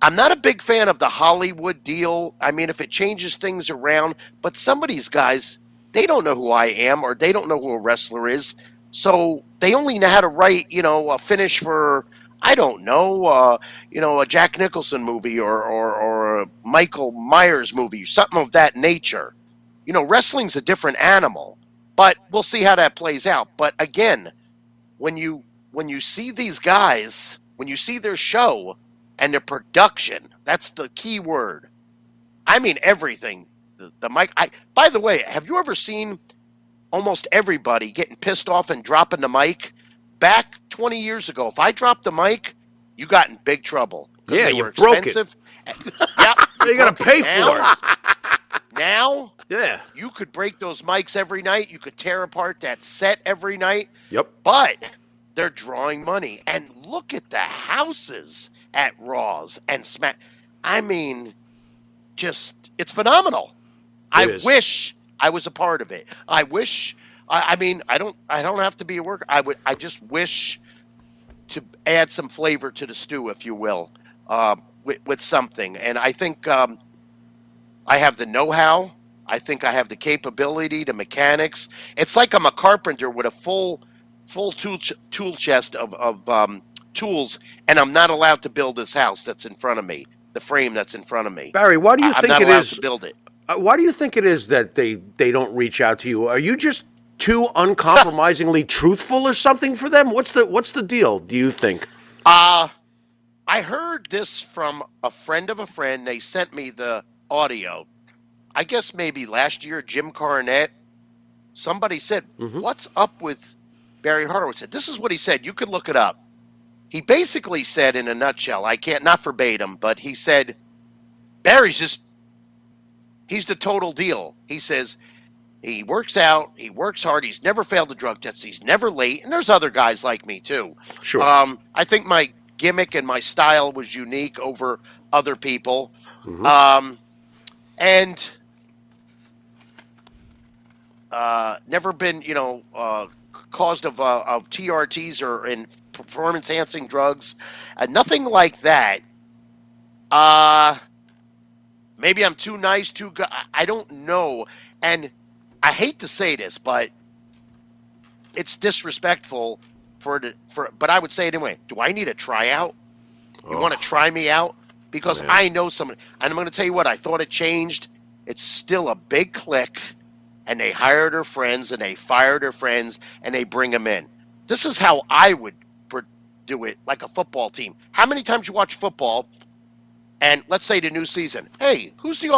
D: I'm not a big fan of the Hollywood deal. I mean, if it changes things around, but some of these guys, they don't know who I am or they don't know who a wrestler is. So they only know how to write, a finish for, I don't know, a Jack Nicholson movie or a Michael Myers movie, something of that nature. Wrestling's a different animal, but we'll see how that plays out. But again, when you see these guys, when you see their show and the production, that's the key word. I mean, everything. The mic. By the way, have you ever seen almost everybody getting pissed off and dropping the mic? Back 20 years ago, if I dropped the mic, you got in big trouble.
B: Yeah,
D: they
B: you
D: were
B: broke it.
D: expensive. Yep,
B: You got to pay for it.
D: Now,
B: Yeah.
D: you could break those mics every night. You could tear apart that set every night.
B: Yep.
D: But they're drawing money. And look at the houses at Raws and Smack. I mean, it's phenomenal.
B: It
D: I
B: is.
D: wish I was a part of it. I wish. I mean, I don't have to be a worker. I just wish to add some flavor to the stew, if you will, with something. And I think I have the know-how. I think I have the capability, the mechanics. It's like I'm a carpenter with a full tool chest of tools, and I'm not allowed to build this house that's in front of me, the frame that's in front of me.
B: Barry, why do you
D: I'm
B: think
D: not
B: it
D: allowed
B: is?
D: to build it.
B: Why do you think it is that they don't reach out to you? Are you just too uncompromisingly truthful or something for them? What's the deal, do you think?
D: I heard this from a friend of a friend. They sent me the audio. I guess maybe last year, Jim Cornette. Somebody said, "What's up with Barry Horowitz?" This is what he said. You could look it up. He basically said, in a nutshell, I can't, not verbatim, but he said, Barry's he's the total deal. He says, he works out, he works hard, he's never failed a drug test, he's never late, and there's other guys like me too.
B: Sure.
D: I think my gimmick and my style was unique over other people. And never been, caused of TRTs or in performance-enhancing drugs. Nothing like that. Maybe I'm too nice, too good. I don't know. And I hate to say this, but it's disrespectful but I would say it anyway. Do I need a tryout? You want to try me out? Because I know someone. And I'm going to tell you what, I thought it changed. It's still a big clique, and they hire their friends, and they fire their friends, and they bring them in. This is how I would do it, like a football team. How many times you watch football, and let's say the new season, hey, who's the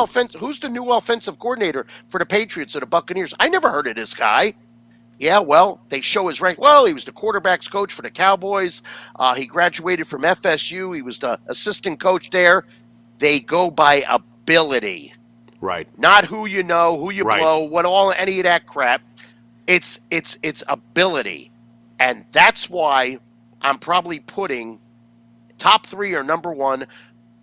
D: new offensive coordinator for the Patriots or the Buccaneers? I never heard of this guy. Yeah, well, they show his rank. Well, he was the quarterback's coach for the Cowboys. He graduated from FSU. He was the assistant coach there. They go by ability.
B: Right.
D: Not who you know, who you blow, any of that crap. It's ability. And that's why I'm probably putting top 3 or number 1,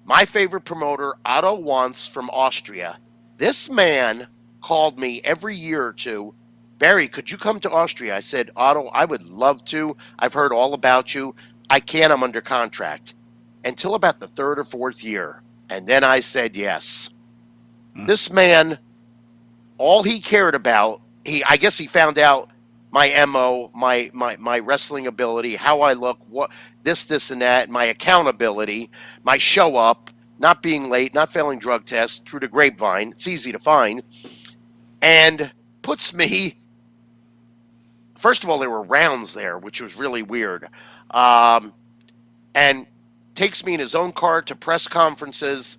D: my favorite promoter, Otto Wanz from Austria. This man called me every year or two. Barry, could you come to Austria? I said, Otto, I would love to. I've heard all about you. I can't. I'm under contract. Until about the 3rd or 4th year. And then I said yes. This man, all he cared about, I guess he found out my MO, my wrestling ability, how I look, what this and that, my accountability, my show up, not being late, not failing drug tests through the grapevine. It's easy to find. And puts me, first of all, there were rounds there, which was really weird. And takes me in his own car to press conferences,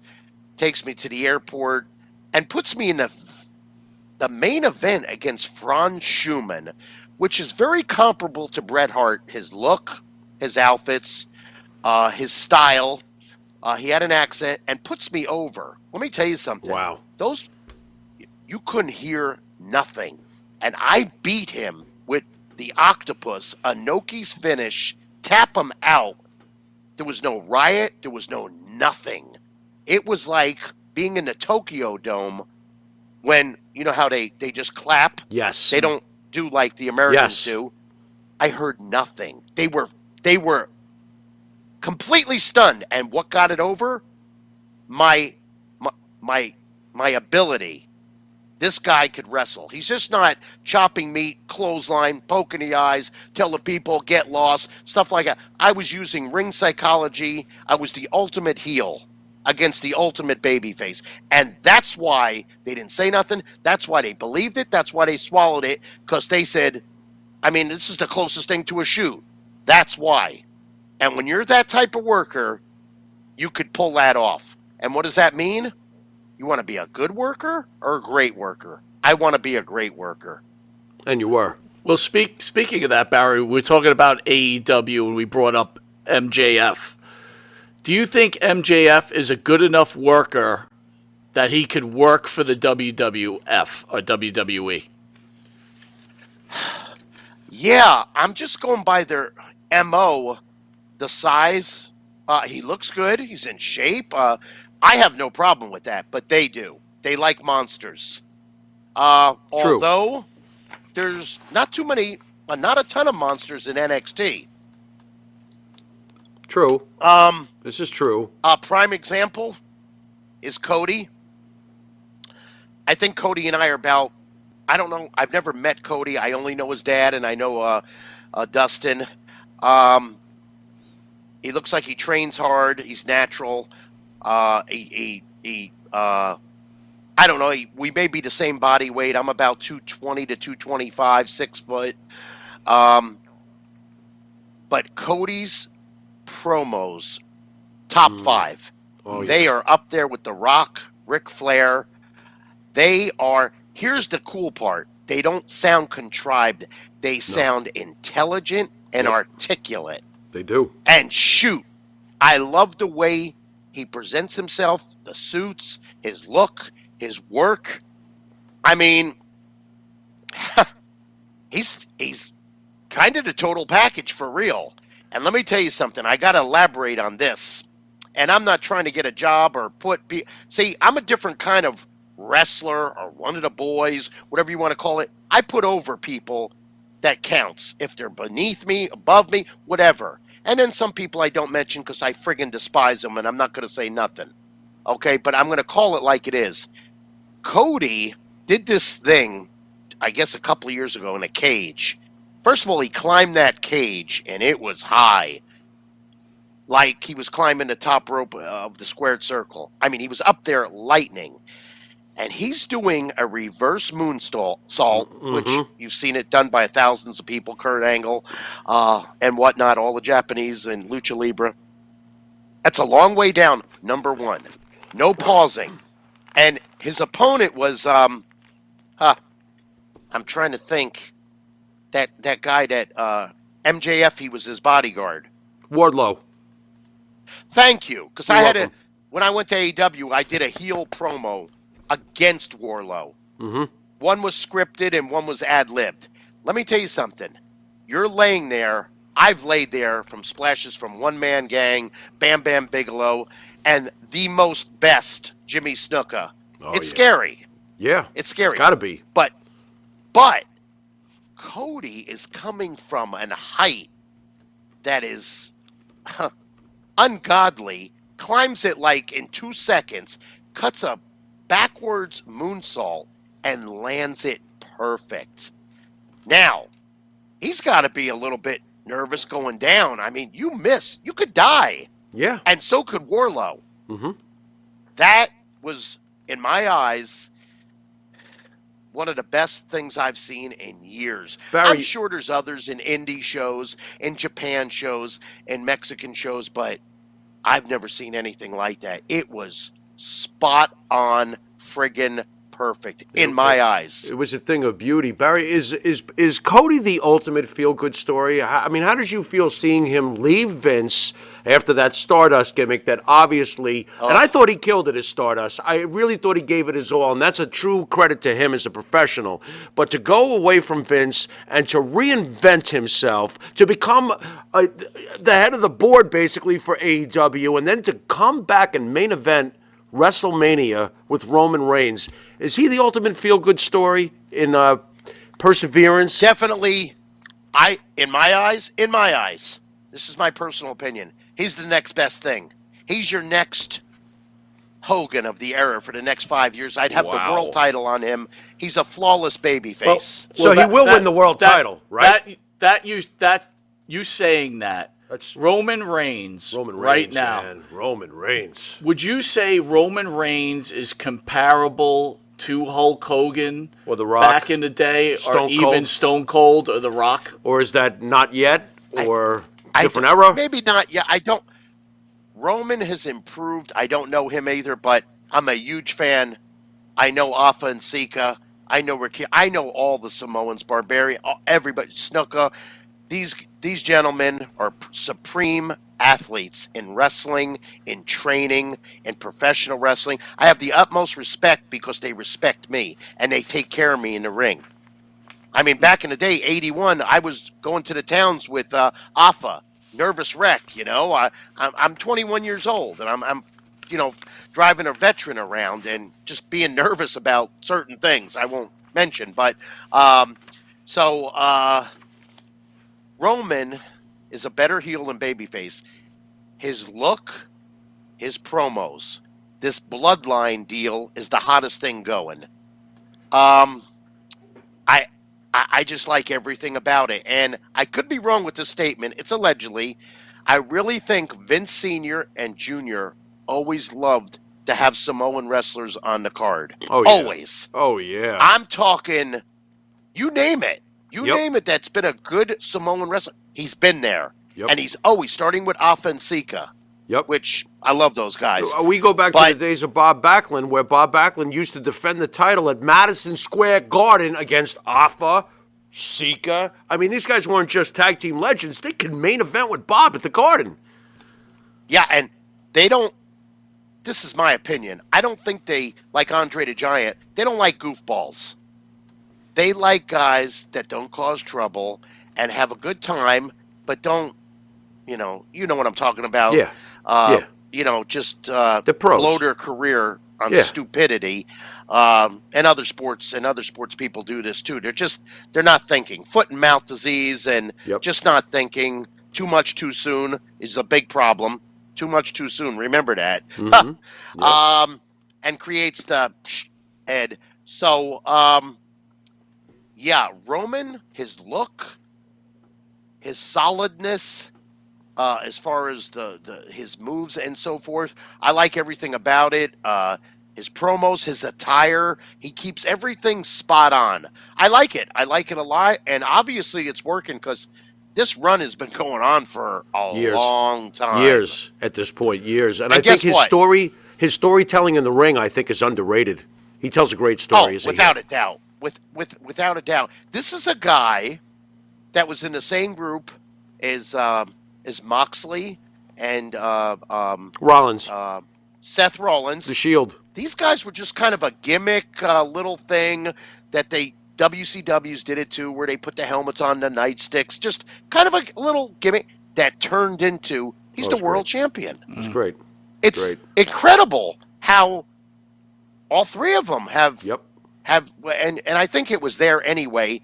D: takes me to the airport, and puts me in the main event against Franz Schumann, which is very comparable to Bret Hart. His look, his outfits, his style. He had an accent and puts me over. Let me tell you something.
B: Wow.
D: Those, you couldn't hear nothing. And I beat him with the octopus, Anoki's finish, tap him out. There was no riot. There was no nothing. It was like being in the Tokyo Dome when, you know how they just clap?
B: Yes.
D: They don't do like the Americans
B: Yes.
D: do. I heard nothing. They were completely stunned. And what got it over? My ability. This guy could wrestle. He's just not chopping meat, clothesline, poking the eyes, tell the people, get lost, stuff like that. I was using ring psychology. I was the ultimate heel against the ultimate babyface. And that's why they didn't say nothing. That's why they believed it. That's why they swallowed it, because they said, I mean, this is the closest thing to a shoot. That's why. And when you're that type of worker, you could pull that off. And what does that mean? You want to be a good worker or a great worker? I want to be a great worker.
B: And you were.
A: Well, speaking of that, Barry, we're talking about AEW, and we brought up MJF. Do you think MJF is a good enough worker that he could work for the WWF or WWE?
D: Yeah, I'm just going by their MO, the size. He looks good. He's in shape. I have no problem with that, but they do. They like monsters. Although there's not a ton of monsters in NXT.
B: True. This is true.
D: A prime example is Cody. I think Cody and I are about, I don't know, I've never met Cody. I only know his dad, and I know Dustin. He looks like he trains hard. He's natural. I don't know. We may be the same body weight. I'm about 220 to 225, 6 foot. But Cody's promos, top 5.
B: Oh, yeah.
D: They are up there with The Rock, Ric Flair. They are, here's the cool part. They don't sound contrived. They sound intelligent and articulate.
B: They do.
D: And shoot, I love the way he presents himself, the suits, his look, his work. I mean, he's kind of the total package for real. And let me tell you something. I got to elaborate on this. And I'm not trying to get a job or see, I'm a different kind of wrestler or one of the boys, whatever you want to call it. I put over people that counts. If they're beneath me, above me, whatever. And then some people I don't mention because I friggin' despise them and I'm not going to say nothing. Okay, but I'm going to call it like it is. Cody did this thing, I guess a couple of years ago in a cage. First of all, he climbed that cage and it was high. Like he was climbing the top rope of the squared circle. I mean, he was up there lightning. And he's doing a reverse moonsault, which you've seen it done by thousands of people, Kurt Angle and whatnot, all the Japanese and Lucha Libre. That's a long way down, number 1. No pausing. And his opponent was, I'm trying to think, that guy that, MJF, he was his bodyguard.
B: Wardlow.
D: Thank you. Because
B: You're welcome.
D: when I went to AEW, I did a heel promo against Wardlow. One was scripted and one was ad-libbed. Let me tell you something. You're laying there. I've laid there from splashes from One Man Gang, Bam Bam Bigelow, and the most best Jimmy Snuka. It's scary.
B: Yeah.
D: It's scary.
B: It's gotta be.
D: But Cody is coming from a height that is ungodly, climbs it like in 2 seconds, cuts a backwards moonsault and lands it perfect. Now, he's got to be a little bit nervous going down. I mean, you miss, you could die.
B: Yeah.
D: And so could Wardlow. That was, in my eyes, one of the best things I've seen in years.
B: Barry,
D: I'm sure there's others in indie shows, in Japan shows, in Mexican shows, but I've never seen anything like that. It was spot on friggin' perfect in my eyes.
B: It was a thing of beauty. Barry, is Cody the ultimate feel-good story? I mean, how did you feel seeing him leave Vince after that Stardust gimmick that obviously, and I thought he killed it as Stardust. I really thought he gave it his all, and that's a true credit to him as a professional. But to go away from Vince and to reinvent himself, to become the head of the board basically for AEW, and then to come back and main event WrestleMania with Roman Reigns. Is he the ultimate feel-good story in perseverance?
D: Definitely, in my eyes, this is my personal opinion, he's the next best thing. He's your next Hogan of the era for the next 5 years. I'd have the world title on him. He's a flawless babyface.
B: So he will win the world title, right?
A: You saying that.
B: That's
A: Roman Reigns right now.
B: Man. Roman Reigns.
A: Would you say Roman Reigns is comparable to Hulk Hogan
B: or The Rock
A: back in the day, or even Stone Cold or The Rock?
B: Or is that not yet, or different era?
D: Maybe not yet. Roman has improved. I don't know him either, but I'm a huge fan. I know Alpha and Sika. I know Ricky. I know all the Samoans, Barbarian, everybody, Snuka. These gentlemen are supreme athletes in wrestling, in training, in professional wrestling. I have the utmost respect because they respect me and they take care of me in the ring. I mean, back in the day, 81, I was going to the towns with Afa, nervous wreck. You know, I'm 21 years old and I'm driving a veteran around and just being nervous about certain things I won't mention. But Roman is a better heel than babyface. His look, his promos, this bloodline deal is the hottest thing going. I just like everything about it. And I could be wrong with this statement. It's allegedly. I really think Vince Sr. and Jr. always loved to have Samoan wrestlers on the card.
B: Oh, yeah.
D: Always.
B: Oh, yeah.
D: I'm talking, you name it. Name it, that's been a good Samoan wrestler. He's been there.
B: Yep.
D: And he's always starting with Afa and Sika.
B: Yep.
D: Which I love those guys.
B: We go back to the days of Bob Backlund, where Bob Backlund used to defend the title at Madison Square Garden against Afa, Sika. I mean, these guys weren't just tag team legends. They could main event with Bob at the Garden.
D: Yeah, and they don't, this is my opinion, I don't think they, like Andre the Giant, they don't like goofballs. They like guys that don't cause trouble and have a good time, but don't, you know what I'm talking about.
B: Yeah.
D: Just
B: the pros.
D: Blow their career on stupidity. And other sports people do this too. They're not thinking. Foot and mouth disease and just not thinking. Too much too soon is a big problem. Too much too soon. Remember that. Mm-hmm. And creates the Ed. So, Roman, his look, his solidness, as far as his moves and so forth, I like everything about it. His promos, his attire, he keeps everything spot on. I like it. I like it a lot, and obviously it's working because this run has been going on for a long time.
B: Years at this point, years. And I think his storytelling in the ring, I think, is underrated. He tells a great story.
D: Without a doubt. Without a doubt. This is a guy that was in the same group as Moxley and
B: Rollins.
D: Seth Rollins.
B: The Shield.
D: These guys were just kind of a gimmick little thing that WCWs did it too, where they put the helmets on the nightsticks. Just kind of a little gimmick that turned into he's the world champion.
B: It's great.
D: It's incredible how all three of them have and I think it was there anyway,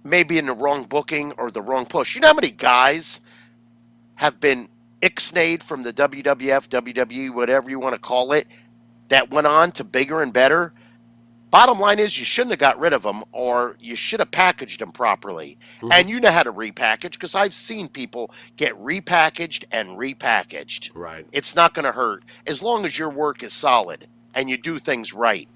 D: maybe in the wrong booking or the wrong push. You know how many guys have been ixnayed from the WWF, WWE, whatever you want to call it, that went on to bigger and better? Bottom line is you shouldn't have got rid of them, or you should have packaged them properly. Mm-hmm. And you know how to repackage, because I've seen people get repackaged and repackaged.
B: Right.
D: It's not going to hurt as long as your work is solid and you do things right.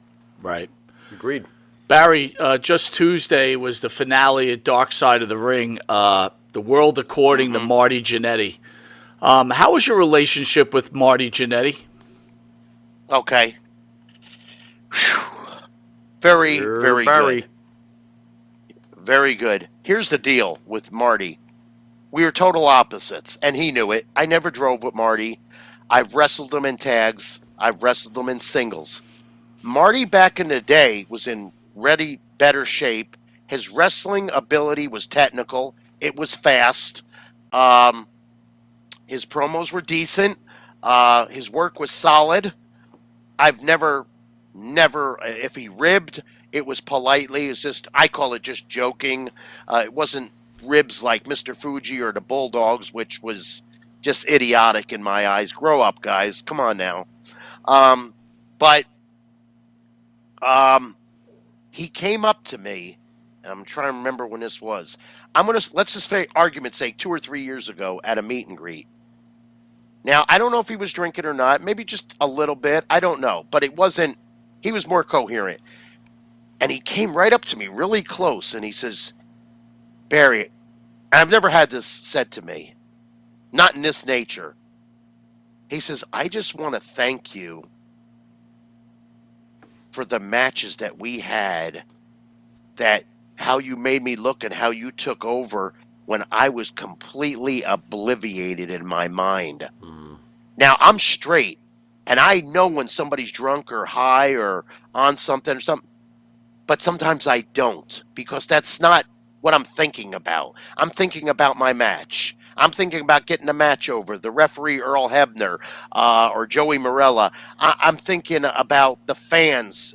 A: Right.
B: Agreed.
A: Barry, just Tuesday was the finale at Dark Side of the Ring, The World According to Marty Jannetty. How was your relationship with Marty Jannetty?
D: Okay. Very,
B: Sure,
D: very
B: Barry.
D: good. Very good. Here's the deal with Marty. We were total opposites, and he knew it. I never drove with Marty. I've wrestled him in tags. I've wrestled him in singles. Marty back in the day was in better shape. His wrestling ability was technical. It was fast. His promos were decent. His work was solid. I've never, if he ribbed, it was politely. It's just, I call it just joking. It wasn't ribs like Mr. Fuji or the Bulldogs, which was just idiotic in my eyes. Grow up, guys. Come on now. But he came up to me, and I'm trying to remember when this was. Let's just say, argument's sake, 2 or 3 years ago at a meet and greet. Now, I don't know if he was drinking or not, maybe just a little bit. I don't know, but he was more coherent. And he came right up to me really close, and he says, Barry, and I've never had this said to me, not in this nature. He says, I just want to thank you for the matches that we had, that how you made me look and how you took over when I was completely obliviated in my mind. Now, I'm straight, and I know when somebody's drunk or high or on something or something, but sometimes I don't, because that's not what I'm thinking about. I'm thinking about my match. I'm thinking about getting the match over. The referee, Earl Hebner, or Joey Morella. I'm thinking about the fans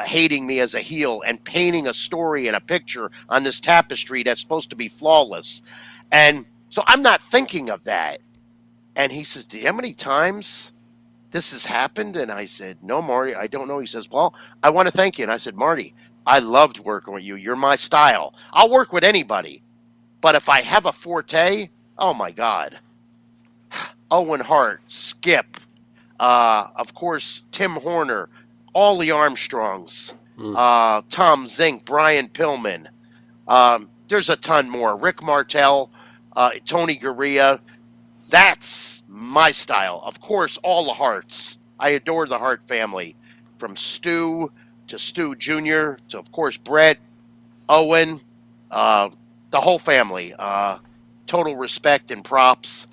D: hating me as a heel and painting a story and a picture on this tapestry that's supposed to be flawless. And so I'm not thinking of that. And he says, do you know how many times this has happened? And I said, no, Marty, I don't know. He says, well, I want to thank you. And I said, Marty, I loved working with you. You're my style. I'll work with anybody. But if I have a forte, oh, my God. Owen Hart, Skip, of course, Tim Horner, all the Armstrongs, Tom Zink, Brian Pillman. There's a ton more. Rick Martel, Tony Gurria. That's my style. Of course, all the Harts. I adore the Hart family. From Stu to Stu Jr. to, of course, Brett, Owen, the whole family. Total respect and props.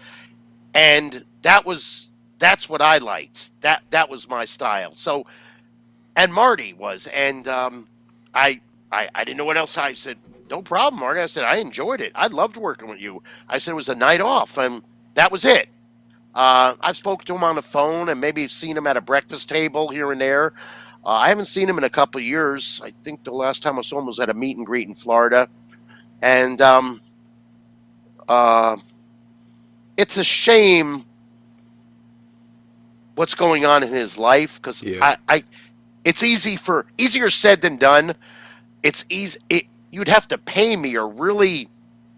D: And that's what I liked. That was my style. So, and Marty was. And I didn't know what else. I said, no problem, Marty. I said, I enjoyed it. I loved working with you. I said, it was a night off, and that was it. I've spoken to him on the phone and maybe seen him at a breakfast table here and there. I haven't seen him in a couple of years. I think the last time I saw him was at a meet and greet in Florida. And it's a shame what's going on in his life, because it's easier said than done. It's easy. You'd have to pay me or really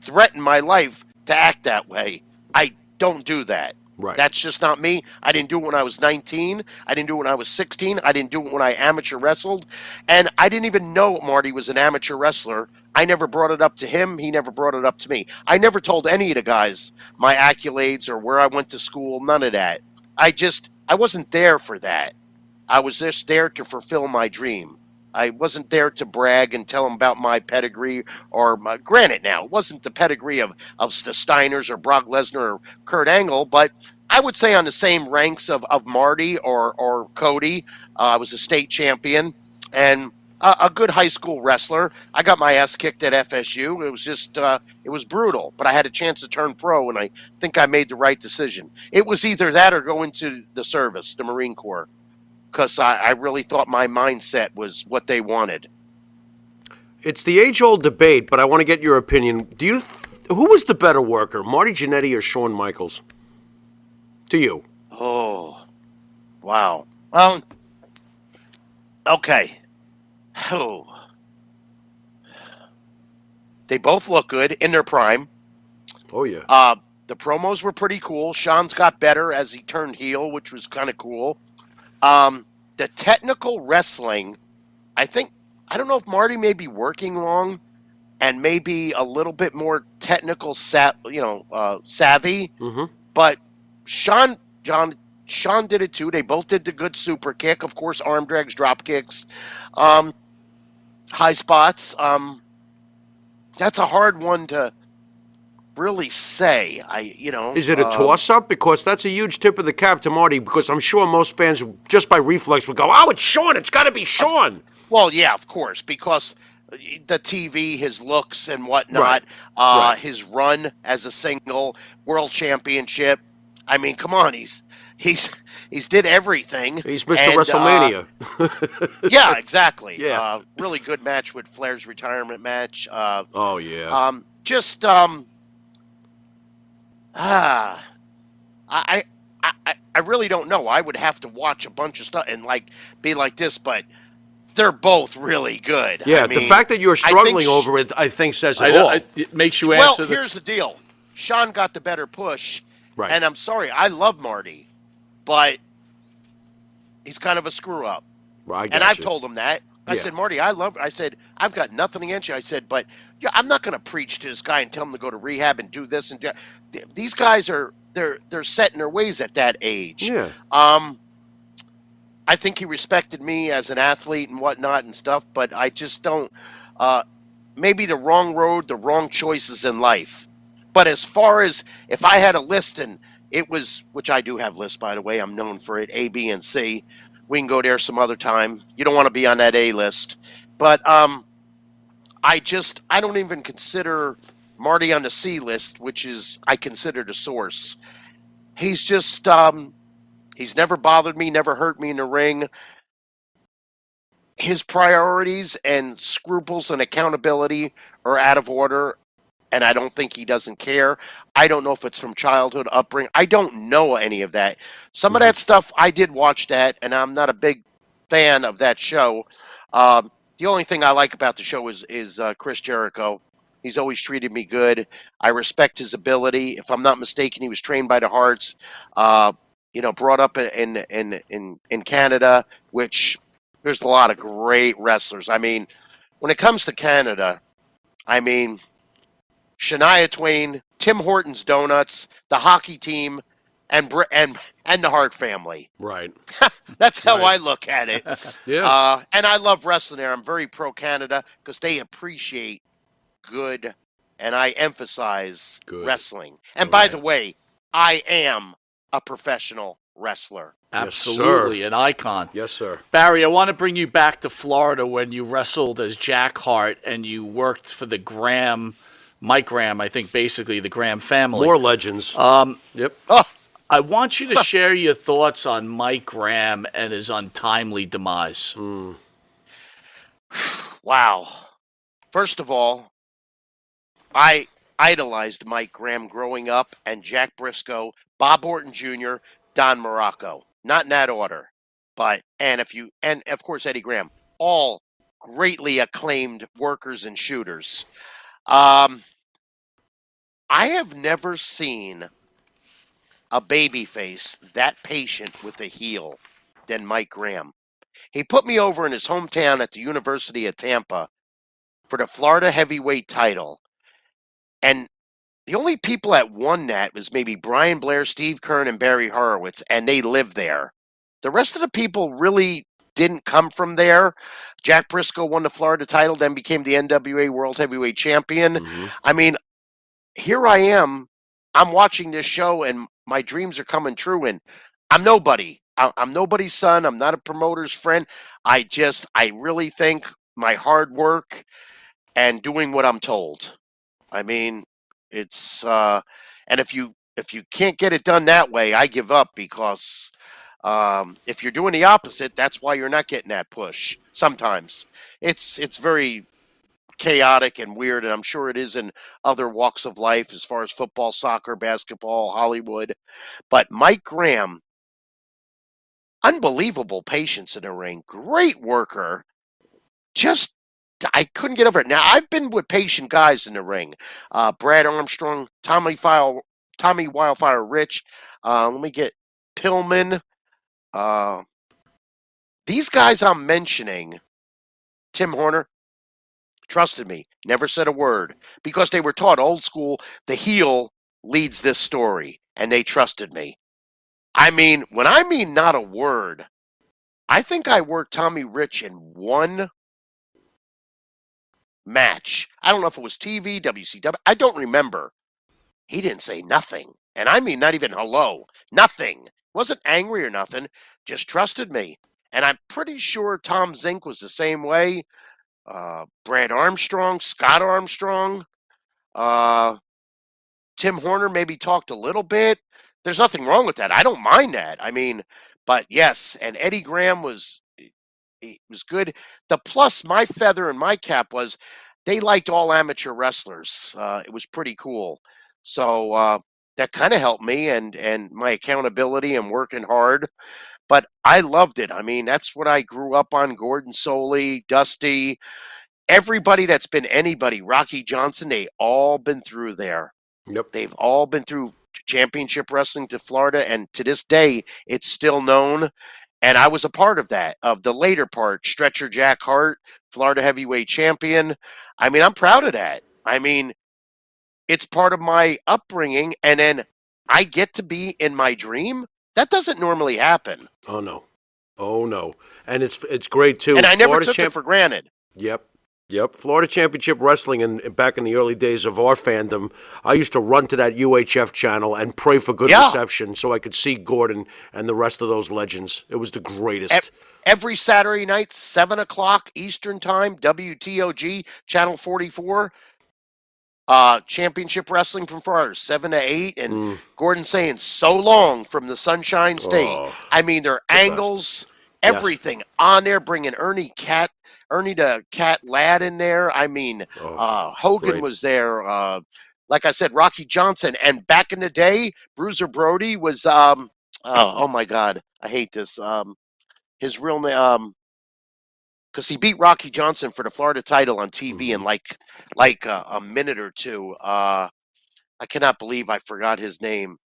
D: threaten my life to act that way. I don't do that.
B: Right.
D: That's just not me. I didn't do it when I was 19. I didn't do it when I was 16. I didn't do it when I amateur wrestled. And I didn't even know Marty was an amateur wrestler. I never brought it up to him. He never brought it up to me. I never told any of the guys my accolades or where I went to school. None of that. I wasn't there for that. I was just there to fulfill my dream. I wasn't there to brag and tell them about my pedigree or granted now, it wasn't the pedigree of the Steiners or Brock Lesnar or Kurt Angle, but I would say on the same ranks of Marty or Cody. I was a state champion and a good high school wrestler. I got my ass kicked at FSU. It was just, it was brutal, but I had a chance to turn pro, and I think I made the right decision. It was either that or go into the service, the Marine Corps, because I really thought my mindset was what they wanted.
B: It's the age-old debate, but I want to get your opinion. Who was the better worker, Marty Jannetty or Shawn Michaels? To you.
D: Oh, wow. Well, okay. Oh. They both look good in their prime.
B: Oh, yeah.
D: The promos were pretty cool. Shawn's got better as he turned heel, which was kind of cool. The technical wrestling, I don't know if Marty may be working long and maybe a little bit more technical, savvy,
B: Mm-hmm.
D: but Shawn Sean did it too. They both did the good super kick. Of course, arm drags, drop kicks, high spots. That's a hard one to really say.
B: Is it a toss-up? Because that's a huge tip of the cap to Marty, because I'm sure most fans, just by reflex, would go, oh, it's Sean. It's got to be Sean.
D: Well, yeah, of course, because the TV, his looks and whatnot,
B: Right.
D: his run as a single world championship. I mean, come on, he's did everything.
B: He's Mr. WrestleMania.
D: Yeah, exactly.
B: Yeah.
D: Really good match with Flair's retirement match.
B: Oh, yeah.
D: I really don't know. I would have to watch a bunch of stuff and be like this, but they're both really good.
B: Yeah,
D: I mean,
B: the fact that you're struggling over it, I think, says it all.
A: It makes you
D: well,
A: answer.
D: here's the deal. Sean got the better push,
B: Right.
D: and I'm sorry, I love Marty, but he's kind of a screw up.
B: Well,
D: And I've told him that. I
B: Yeah.
D: said, Marty, I said, I've got nothing against you. I said, but yeah, I'm not going to preach to this guy and tell him to go to rehab and do this and do. These guys they're set in their ways at that age.
B: Yeah.
D: I think he respected me as an athlete and whatnot and stuff, but I just don't. Maybe the wrong road, the wrong choices in life. But as far as if I had a list, and it was, which I do have lists, by the way, I'm known for it, A, B, and C. We can go there some other time. You don't want to be on that A list. But I don't even consider Marty on the C list, which is, I consider the source. He's just, he's never bothered me, never hurt me in the ring. His priorities and scruples and accountability are out of order, and I don't think he doesn't care. I don't know if it's from childhood upbringing. I don't know any of that. Some of that stuff, I did watch that, and I'm not a big fan of that show. The only thing I like about the show is Chris Jericho. He's always treated me good. I respect his ability. If I'm not mistaken, he was trained by the Hearts. Brought up in Canada, which there's a lot of great wrestlers. I mean, when it comes to Canada, I mean, Shania Twain, Tim Hortons Donuts, the hockey team, and the Hart family.
B: Right.
D: That's how
B: Right.
D: I look at it.
B: Yeah.
D: And I love wrestling there. I'm very pro Canada because they appreciate good, and I emphasize
B: Good.
D: wrestling. And by the way, I am a professional wrestler.
A: Absolutely, an icon.
B: Yes, sir.
A: Barry, I want to bring you back to Florida when you wrestled as Jack Hart and you worked for the Mike Graham, I think basically the Graham family.
B: More legends. Yep.
D: Oh,
A: I want you to share your thoughts on Mike Graham and his untimely demise.
D: wow. First of all, I idolized Mike Graham growing up, and Jack Briscoe, Bob Orton Jr., Don Morocco. Not in that order. And of course Eddie Graham. All greatly acclaimed workers and shooters. I have never seen a babyface that patient with a heel than Mike Graham. He put me over in his hometown at the University of Tampa for the Florida heavyweight title. And the only people that won that was maybe Brian Blair, Steve Kern, and Barry Horowitz, and they lived there. The rest of the people really didn't come from there. Jack Briscoe won the Florida title, then became the NWA World Heavyweight Champion.
B: Mm-hmm.
D: I mean, here I am. I'm watching this show, and my dreams are coming true, and I'm nobody. I'm nobody's son. I'm not a promoter's friend. I really think my hard work and doing what I'm told. I mean, it's and if you can't get it done that way, I give up, because if you're doing the opposite, that's why you're not getting that push. Sometimes it's very chaotic and weird, and I'm sure it is in other walks of life as far as football, soccer, basketball, Hollywood. But Mike Graham, unbelievable patience in the ring, great worker. Just I couldn't get over it. Now, I've been with patient guys in the ring. Brad Armstrong, Tommy Wildfire Rich. Let me get Pillman. These guys I'm mentioning, Tim Horner, trusted me, never said a word, because they were taught old school, the heel leads this story, and they trusted me. I mean, when I mean not a word, I think I worked Tommy Rich in one match. I don't know if it was TV, WCW. I don't remember. He didn't say nothing. And I mean, not even hello. Nothing. Wasn't angry or nothing. Just trusted me. And I'm pretty sure Tom Zink was the same way. Brad Armstrong, Scott Armstrong, Tim Horner maybe talked a little bit. There's nothing wrong with that. I don't mind that. I mean, but yes, and Eddie Graham he was good. The plus my feather in my cap was they liked all amateur wrestlers. It was pretty cool. So that kind of helped me and my accountability and working hard. But I loved it. I mean, that's what I grew up on. Gordon Soley, Dusty, everybody that's been anybody, Rocky Johnson, they all been through there.
B: Yep.
D: They've all been through championship wrestling to Florida, and to this day, it's still known. And I was a part of that, of the later part, Stretcher Jack Hart, Florida heavyweight champion. I mean, I'm proud of that. I mean, it's part of my upbringing, and then I get to be in my dream. That doesn't normally happen.
B: Oh no. And it's great too.
D: And I never
B: Florida
D: took it for granted.
B: Yep. Florida Championship Wrestling, and back in the early days of our fandom, I used to run to that UHF channel and pray for good reception so I could see Gordon and the rest of those legends. It was the greatest.
D: Every Saturday night, 7 o'clock Eastern Time, WTOG, Channel 44, Championship Wrestling from Florida, 7 to 8, and Gordon saying so long from the Sunshine State.
B: Oh,
D: I mean, their angles, everything on there, bringing Ernie the Cat Ladd in there. I mean, Hogan
B: great.
D: was there. Like I said, Rocky Johnson. And back in the day, Bruiser Brody was, oh my God, I hate this. His real name, because he beat Rocky Johnson for the Florida title on TV in like a minute or two. I cannot believe I forgot his name.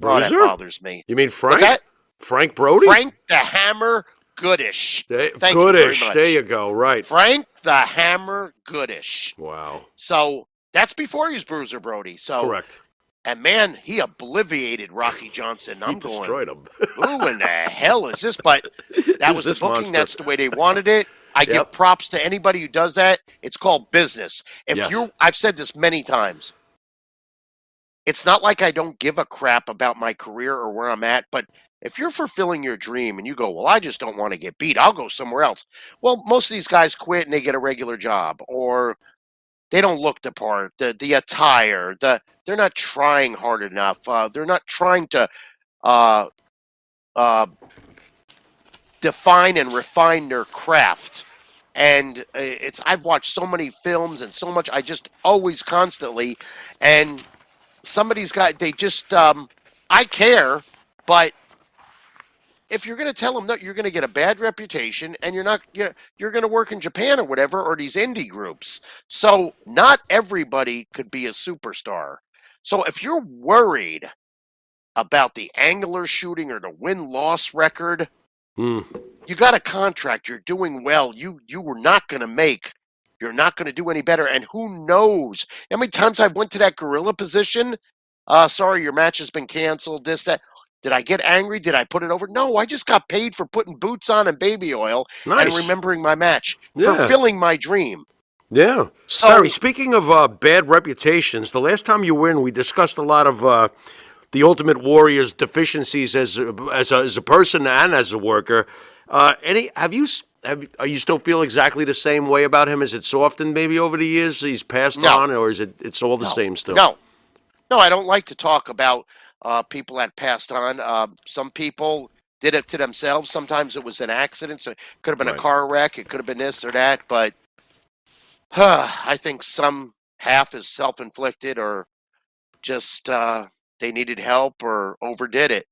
D: Oh, that
B: Bruiser?
D: bothers me.
B: You mean Frank?
D: What's that?
B: Frank Brody?
D: Frank the Hammer Goodish. Thank you
B: Goodish.
D: very much.
B: There you go. Right.
D: Frank the Hammer Goodish.
B: Wow.
D: So that's before he was Bruiser Brody. So
B: Correct.
D: And man, he obliterated Rocky Johnson.
B: He destroyed him.
D: Who in the hell is this? But that was the booking.
B: Monster?
D: That's the way they wanted it. I give props to anybody who does that. It's called business. I've said this many times. It's not like I don't give a crap about my career or where I'm at, but if you're fulfilling your dream and you go, well, I just don't want to get beat, I'll go somewhere else. Well, most of these guys quit and they get a regular job, or they don't look the part, the attire, they're not trying hard enough. They're not trying to define and refine their craft. And I've watched so many films and so much, I just always constantly, and some of these guys, they just, I care, but if you're going to tell them that you're going to get a bad reputation and you're going to work in Japan or whatever, or these indie groups. So not everybody could be a superstar. So if you're worried about the angular shooting or the win-loss record, you got a contract, you're doing well, you were not going to make, you're not going to do any better. And who knows how many times I went to that gorilla position? Sorry, your match has been canceled, this, that. Did I get angry? Did I put it over? No, I just got paid for putting boots on and baby oil and remembering my match, fulfilling my dream.
B: Yeah.
D: So,
B: Barry, speaking of bad reputations, the last time you were in, we discussed a lot of the Ultimate Warrior's deficiencies as a person and as a worker. Are you still feel exactly the same way about him? Is it softened maybe over the years? He's passed on, or is it's all the same still?
D: No, I don't like to talk about people that passed on. Some people did it to themselves. Sometimes it was an accident. So it could have been a car wreck. It could have been this or that. But I think some half is self-inflicted, or just they needed help or overdid it.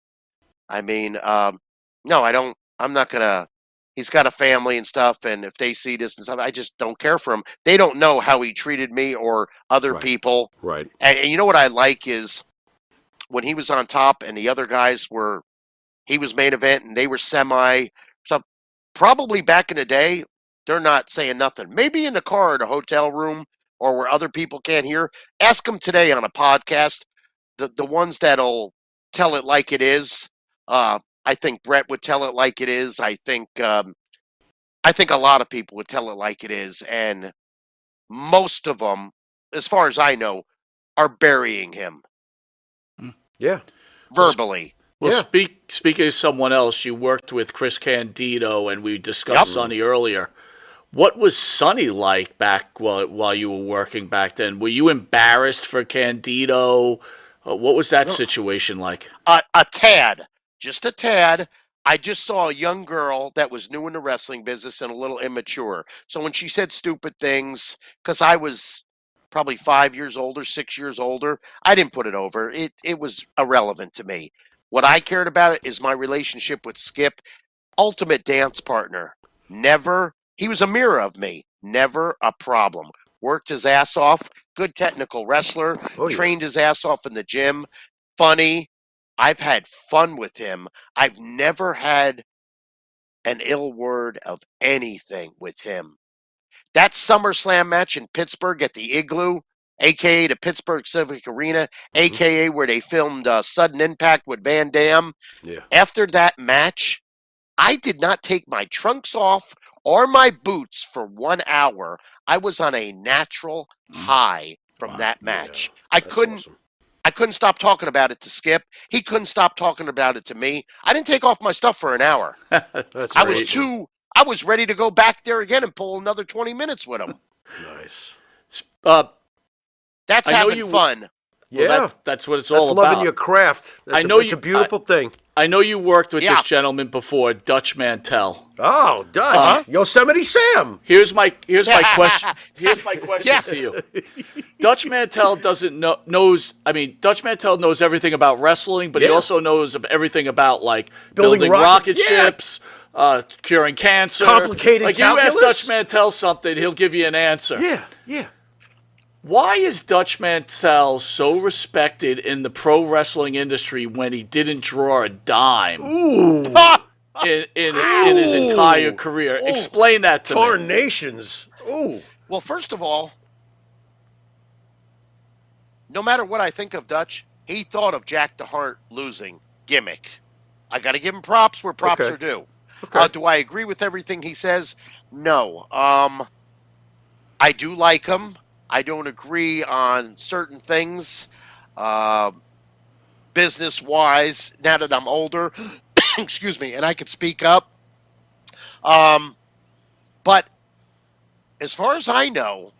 D: I mean, no, I don't. I'm not going to. He's got a family and stuff, and if they see this and stuff, I just don't care for him. They don't know how he treated me or other people.
B: Right.
D: And you know what I like is when he was on top and the other guys he was main event and they were semi. So probably back in the day, they're not saying nothing. Maybe in the car or the hotel room or where other people can't hear. Ask them today on a podcast, the ones that'll tell it like it is. I think Brett would tell it like it is. I think a lot of people would tell it like it is, and most of them, as far as I know, are burying him
B: Yeah.
D: verbally.
A: Well,
B: Yeah.
A: speaking of someone else, you worked with Chris Candido, and we discussed
D: Yep.
A: Sonny earlier. What was Sonny like back while you were working back then? Were you embarrassed for Candido? What was that situation like?
D: A tad, just a tad. I just saw a young girl that was new in the wrestling business and a little immature. So when she said stupid things, because I was probably 5 years older, 6 years older, I didn't put it over. It was irrelevant to me. What I cared about it is my relationship with Skip, ultimate dance partner. Never, he was a mirror of me. Never a problem. Worked his ass off. Good technical wrestler.
B: Oh, yeah.
D: Trained his ass off in the gym. Funny. I've had fun with him. I've never had an ill word of anything with him. That SummerSlam match in Pittsburgh at the Igloo, a.k.a. the Pittsburgh Civic Arena, a.k.a. where they filmed Sudden Impact with Van Dam.
B: Yeah.
D: After that match, I did not take my trunks off or my boots for 1 hour. I was on a natural high from that match. I couldn't stop talking about it to Skip. He couldn't stop talking about it to me. I didn't take off my stuff for an hour.
B: That's
D: I
B: great.
D: was ready to go back there again and pull another 20 minutes with him.
B: Nice.
D: That's
A: I know
D: having
A: you-
D: fun.
B: Yeah.
A: Well, that's what it's
B: That's
A: all
B: loving
A: about.
B: your craft. That's it's a beautiful thing.
A: I know you worked with
D: Yeah.
A: this gentleman before, Dutch Mantell.
B: Oh, Dutch.
D: Uh-huh.
B: Yosemite Sam.
A: Here's my question. Here's my question
D: Yeah.
A: to you. Dutch Mantell Dutch Mantell knows everything about wrestling, but he
B: Yeah.
A: also knows everything about like
B: Building
A: building
B: rocket-
A: rocket
B: yeah.
A: ships, curing cancer.
B: Complicated
A: Like you ask
B: calculus.
A: Dutch Mantell something, he'll give you an answer.
B: Yeah, yeah.
A: Why is Dutch Mantell so respected in the pro wrestling industry when he didn't draw a dime in his entire career? Explain that to me.
B: Tornations. Ooh.
D: Well, first of all, no matter what I think of Dutch, he thought of Jack the Heart losing gimmick. I got to give him props where props
B: Okay.
D: are due.
B: Okay.
D: Do I agree with everything he says? No. I do like him. I don't agree on certain things, business-wise. Now that I'm older, excuse me, and I can speak up. But as far as I know,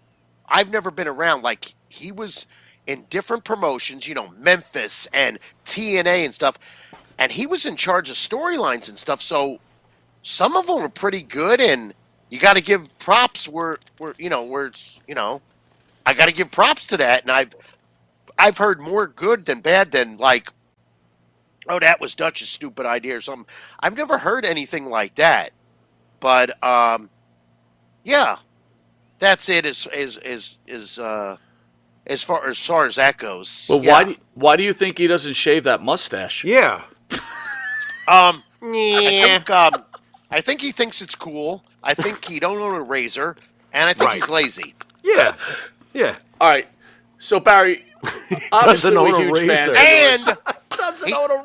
D: I've never been around. Like, he was in different promotions, Memphis and TNA and stuff, and he was in charge of storylines and stuff. So some of them were pretty good, and you got to give props where it's. I got to give props to that, and I've heard more good than bad than like, oh, that was Dutch's stupid idea or something. I've never heard anything like that, but yeah, that's it as far as that goes.
A: Well,
D: yeah.
A: why do you think he doesn't shave that mustache?
B: Yeah.
D: I think he thinks it's cool. I think he don't own a razor, and I think
B: Right.
D: he's lazy.
B: Yeah. Yeah.
A: All right. So Barry, obviously
B: own
A: we're
B: a
A: huge fans.
B: razor.
A: of yours.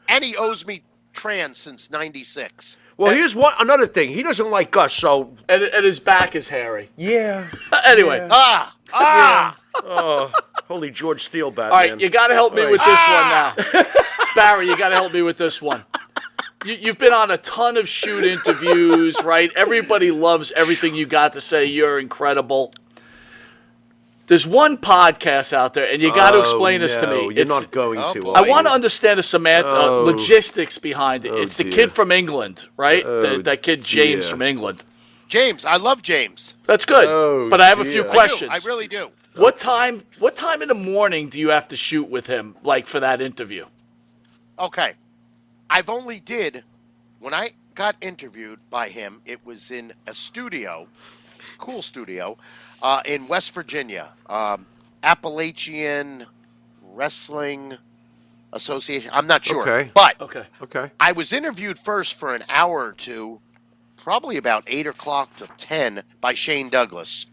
D: And he owes me trans since '96.
B: Well, here's another thing. He doesn't like us, so
A: And his back is hairy.
B: yeah.
A: Anyway,
B: Oh, holy George Steele, Batman.
A: all right, you got to help me with this one now. Barry, you got to help me with this one. You've been on a ton of shoot interviews, right? Everybody loves everything you got to say. You're incredible. There's one podcast out there, and you got to explain this to me.
B: You're not going
D: Oh,
B: to.
D: boy.
A: I want to understand the logistics behind it. It's the
B: dear.
A: kid from England, right? That kid James
B: dear.
A: from England.
D: James, I love James.
A: That's good.
B: Oh,
A: but I have a few
B: dear.
A: questions.
D: I really do.
A: What time in the morning do you have to shoot with him, like for that interview?
D: Okay. I've only did, when I got interviewed by him, it was in a studio, cool studio, in West Virginia, Appalachian Wrestling Association. I'm not sure.
B: Okay.
D: But
A: Okay.
B: Okay.
D: I was interviewed first for an hour or two, probably about 8 o'clock to 10 by Shane Douglas.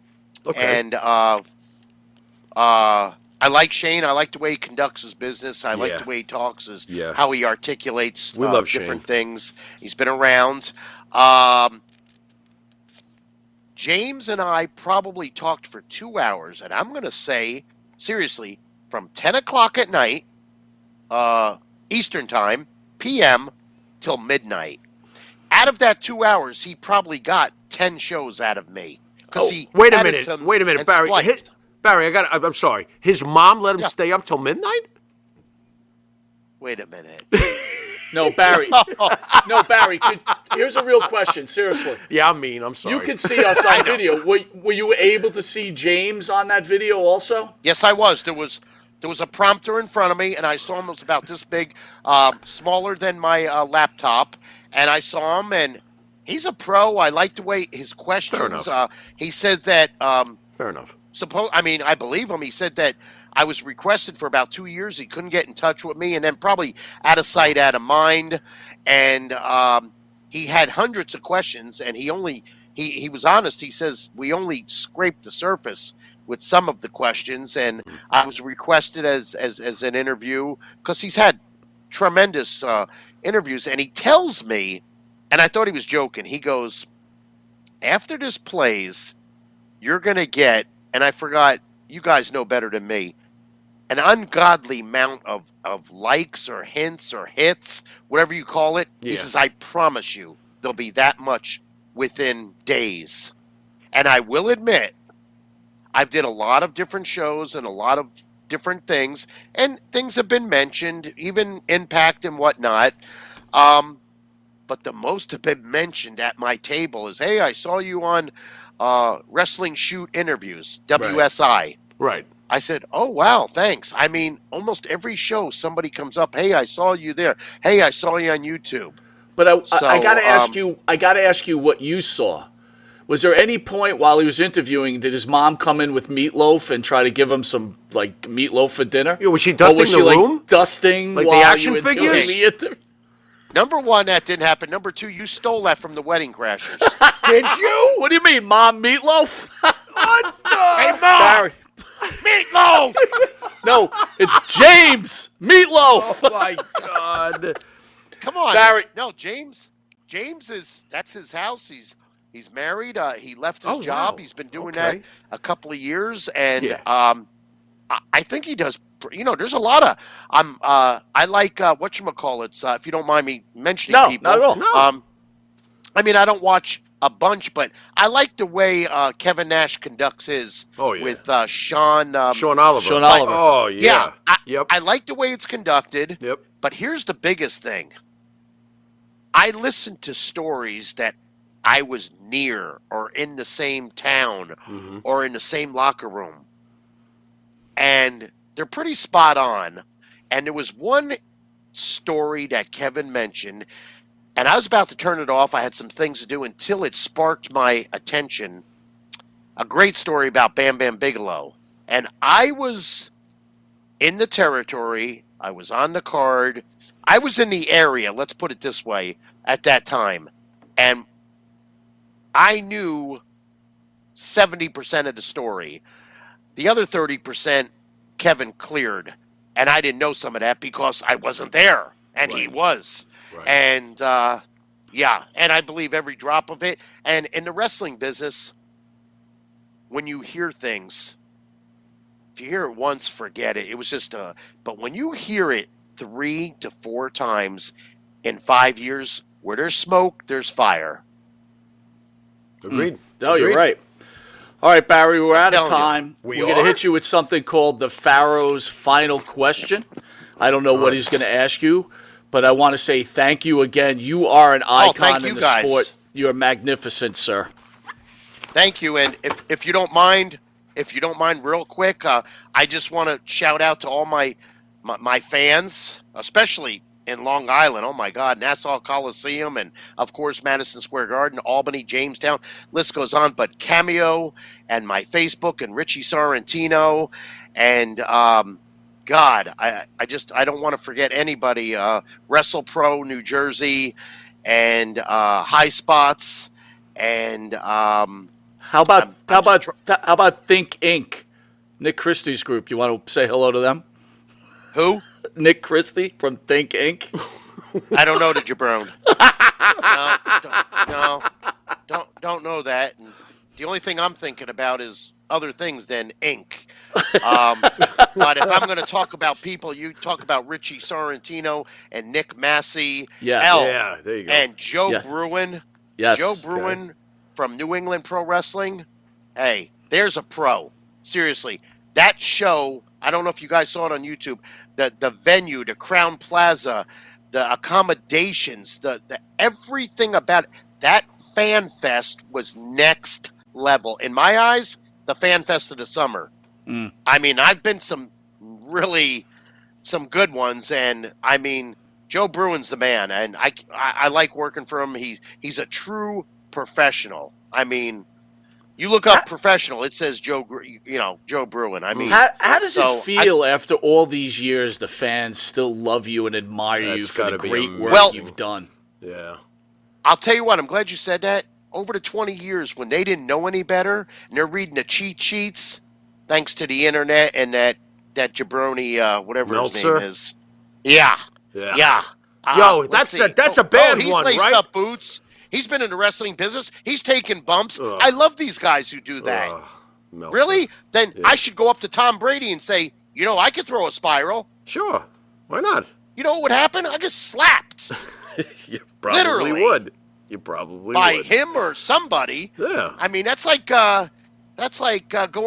B: Okay.
D: And I like Shane. I like the way he conducts his business. I like
B: Yeah.
D: the way he talks,
B: Yeah.
D: how he articulates
B: We love
D: different
B: Shane.
D: things. He's been around. James and I probably talked for 2 hours, and I'm going to say, seriously, from 10 o'clock at night, Eastern Time, p.m., till midnight. Out of that 2 hours, he probably got 10 shows out of me. Because he
B: Wait a
D: added
B: minute. Wait a minute,
D: and
B: Barry.
D: spliced.
B: Barry, I'm sorry. His mom let him
D: Yeah.
B: stay up till midnight?
D: Wait a minute.
A: No, Barry. No, Barry. Here's a real question. Seriously.
B: Yeah, I'm sorry.
A: You could see us on video. Were you able to see James on that video also?
D: Yes, I was. There was a prompter in front of me, and I saw him. It was about this big, smaller than my laptop, and I saw him, and he's a pro. I like the way his questions. He said that.
B: Fair enough.
D: I believe him. He said that I was requested for about 2 years. He couldn't get in touch with me, and then probably out of sight, out of mind. And he had hundreds of questions, and he was honest. He says we only scraped the surface with some of the questions, and I was requested as an interview because he's had tremendous interviews. And he tells me, and I thought he was joking. He goes, after this plays, you're going to get, and I forgot, you guys know better than me, an ungodly amount of likes or hints or hits, whatever you call it.
B: Yeah.
D: He says, I promise you there'll be that much within days. And I will admit, I've did a lot of different shows and a lot of different things, and things have been mentioned, even Impact and whatnot. But the most have been mentioned at my table is, hey, I saw you on Wrestling Shoot Interviews, WSI.
B: Right.
D: I said, oh, wow, thanks. I mean, almost every show somebody comes up, hey, I saw you there. Hey, I saw you on YouTube.
A: But I got to ask you. I got to ask you what you saw. Was there any point while he was interviewing did his mom come in with meatloaf and try to give him some like meatloaf for dinner?
B: Yeah, was she dusting
A: was she,
B: the room?
A: Like, dusting
B: Like the
A: while
B: action
A: you were
B: figures?
A: doing the interview?
D: Number one, that didn't happen. Number two, you stole that from the Wedding Crashers.
A: Did you? What do you mean, Mom? Meatloaf?
B: What the?
D: Hey, Mom!
A: Barry.
D: Meatloaf!
A: No, it's James Meatloaf.
B: Oh, my God.
D: Come on.
A: Barry.
D: No, James that's his house. He's married. He left his
B: Oh,
D: job.
B: wow.
D: He's been doing
B: Okay.
D: that a couple of years. And
B: Yeah.
D: I think he does. There's a lot of. I like whatchamacallits, if you don't mind me mentioning
A: No,
D: people.
A: not at all.
B: No.
D: I mean, I don't watch a bunch, but I like the way Kevin Nash conducts his with Sean.
B: Sean Oliver.
A: Sean Oliver.
B: Oh, yeah. Yep.
D: I like the way it's conducted.
B: Yep.
D: But here's the biggest thing. I listen to stories that I was near or in the same town or in the same locker room. And they're pretty spot on. And there was one story that Kevin mentioned, and I was about to turn it off. I had some things to do until it sparked my attention. A great story about Bam Bam Bigelow. And I was in the territory. I was on the card. I was in the area, let's put it this way, at that time. And I knew 70% of the story. The other 30%, Kevin cleared. And I didn't know some of that because I wasn't there. And he was.
B: Right.
D: And, and I believe every drop of it. And in the wrestling business, when you hear things, if you hear it once, forget it. It was just but when you hear it 3 to 4 times in 5 years, where there's smoke, there's fire.
B: Agreed.
A: No,
B: Agreed.
A: you're right. All right, Barry, we're out of
D: telling you.
A: time.
B: We
A: We're going to
B: are?
A: hit you with something called the Pharaoh's final question. I don't know what he's going to ask you, but I want to say thank you again. You are an icon
D: thank you
A: in the
D: guys.
A: sport. You're magnificent, sir.
D: Thank you. And if you don't mind, real quick, I just want to shout out to all my fans, especially in Long Island. Oh my God, Nassau Coliseum, and of course Madison Square Garden, Albany, Jamestown. List goes on. But Cameo and my Facebook and Richie Sorrentino, and God, I don't want to forget anybody. Wrestle Pro New Jersey, and High Spots, and
A: How about Think Inc. Nick Christie's group. You want to say hello to them?
D: Who?
A: Nick Christie from Think Inc.
D: I don't know the jabron. No, don't know that. And the only thing I'm thinking about is other things than ink. But if I'm going to talk about people, you talk about Richie Sorrentino and Nick Massey,
A: Yes.
B: Yeah, there you go.
D: and Joe
A: Yes.
D: Bruin.
A: Yes.
D: Joe Bruin from New England Pro Wrestling. Hey, there's a pro. Seriously, that show. I don't know if you guys saw it on YouTube. The venue, the Crown Plaza, the accommodations, the everything about it. That Fan Fest was next level. In my eyes, the Fan Fest of the summer. I mean, I've been some good ones, and I mean, Joe Bruin's the man, and I like working for him. He's a true professional. I mean, you look up professional, it says Joe Bruin. I mean,
A: How does it feel after all these years? The fans still love you and admire you
B: That's
A: for the
B: gotta be
A: great work
B: amazing.
A: you've done.
B: Yeah.
D: I'll tell you what, I'm glad you said that. Over the 20 years, when they didn't know any better, and they're reading the cheat sheets, thanks to the internet and that jabroni, whatever his
B: Meltzer?
D: name is. Yeah.
B: Yo,
D: Let's
B: that's
D: see.
B: a bad
D: he's
B: one,
D: laced
B: right?
D: up boots. He's been in the wrestling business. He's taken bumps.
B: Ugh.
D: I love these guys who do that.
B: Meltzer.
D: Really? Then
B: Yeah.
D: I should go up to Tom Brady and say, I could throw a spiral.
B: Sure. Why not?
D: You know what would happen? I get slapped
B: You probably
D: Literally.
B: would. You probably
D: by
B: would.
D: him or somebody.
B: Yeah.
D: I mean, that's like going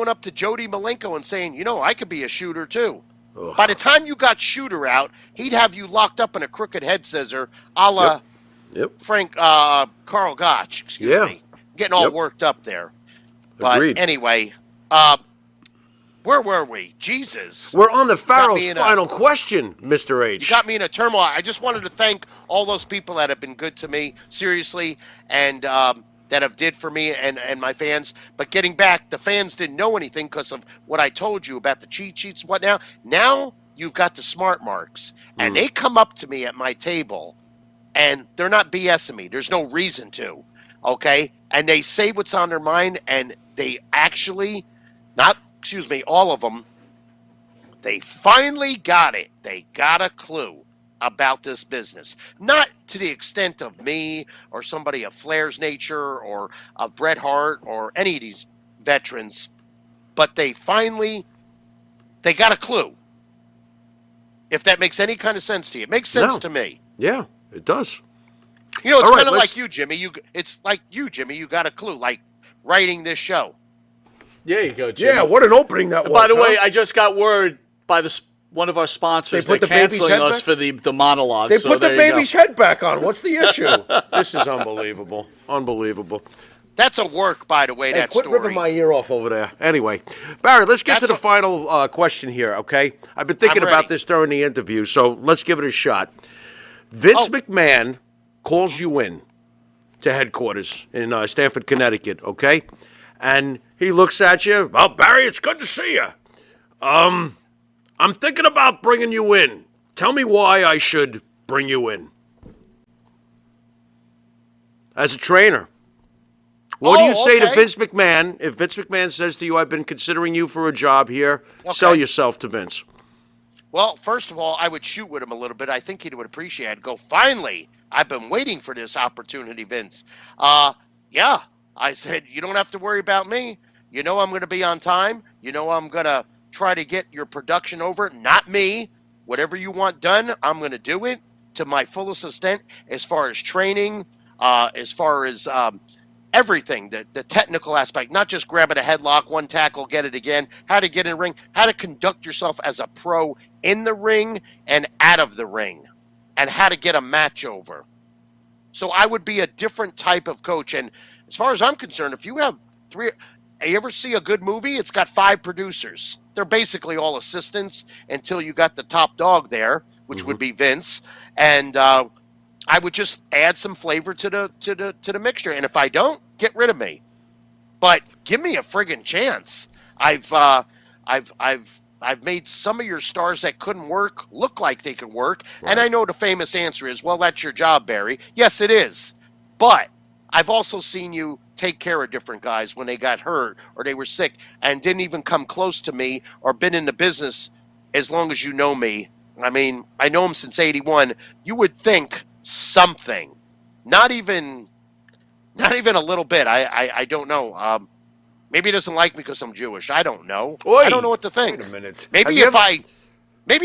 D: up to Jody Malenko and saying, I could be a shooter too.
B: Ugh.
D: By the time you got shooter out, he'd have you locked up in a crooked head scissor, a la
B: Yep.
D: Carl Gotch. Excuse
B: Yeah.
D: me, getting all
B: Yep.
D: worked up there. But
B: Agreed.
D: anyway, where were we? Jesus.
B: We're on the Pharaoh's
D: me in a-
B: final question, Mr. H.
D: You got me in a turmoil. I just wanted to thank all those people that have been good to me, seriously, and that have did for me and my fans. But getting back, the fans didn't know anything because of what I told you about the cheat sheets and what now. Now you've got the smart marks, and they come up to me at my table, and they're not BSing me. There's no reason to, okay? And they say what's on their mind, and they actually, all of them, they finally got it. They got a clue about this business. Not to the extent of me or somebody of Flair's nature or of Bret Hart or any of these veterans, but they got a clue. If that makes any kind of sense to you. It makes sense
B: No.
D: to me.
B: Yeah, it does.
D: It's
B: All right,
D: kind of
B: let's-
D: like you, Jimmy. It's like you, Jimmy. You got a clue, like writing this show.
A: There you go, Jim.
B: Yeah, what an opening that was.
A: By the way,
B: huh?
A: I just got word by one of our sponsors.
B: They put
A: They're
B: the baby's
A: canceling
B: head
A: us
B: back?
A: for the monologue.
B: They
A: so
B: put the
A: there you go.
B: baby's head back on. What's the issue? This is unbelievable. Unbelievable.
D: That's a work, by the way,
B: Hey,
D: that
B: quit
D: story.
B: ripping my ear off over there. Anyway, Barry, let's get to the final question here, okay? I've been thinking
D: I'm
B: about
D: ready.
B: this during the interview, so let's give it a shot. Vince McMahon calls you in to headquarters in Stamford, Connecticut, okay? And he looks at you. Well, Barry, it's good to see you. I'm thinking about bringing you in. Tell me why I should bring you in. As a trainer. What do you say to
D: okay.
B: Vince McMahon? If Vince McMahon says to you, I've been considering you for a job here, sell yourself to Vince.
D: Well, first of all, I would shoot with him a little bit. I think he would appreciate it. I'd go, finally, I've been waiting for this opportunity, Vince. Yeah, I said, you don't have to worry about me. You know I'm going to be on time. You know I'm going to try to get your production over. Not me. Whatever you want done, I'm going to do it to my fullest extent as far as training, as far as everything, the technical aspect, not just grabbing a headlock, one tackle, get it again, how to get in the ring, how to conduct yourself as a pro in the ring and out of the ring, and how to get a match over. So I would be a different type of coach. And as far as I'm concerned, if you have you ever see a good movie? It's got 5 producers. They're basically all assistants until you got the top dog there, which would be Vince. And I would just add some flavor to the mixture, and if I don't, get rid of me. But give me a friggin' chance. I've made some of your stars that couldn't work look like they could work, and I know the famous answer is, well, that's your job, Barry. Yes, it is, but I've also seen you take care of different guys when they got hurt or they were sick and didn't even come close to me or been in the business as long as you know me. I mean, I know him since 81. You would think something. Not even a little bit. I don't know. Maybe he doesn't like me because I'm Jewish. I don't know.
B: Oi,
D: I don't know what to think.
B: Wait a minute.
D: Maybe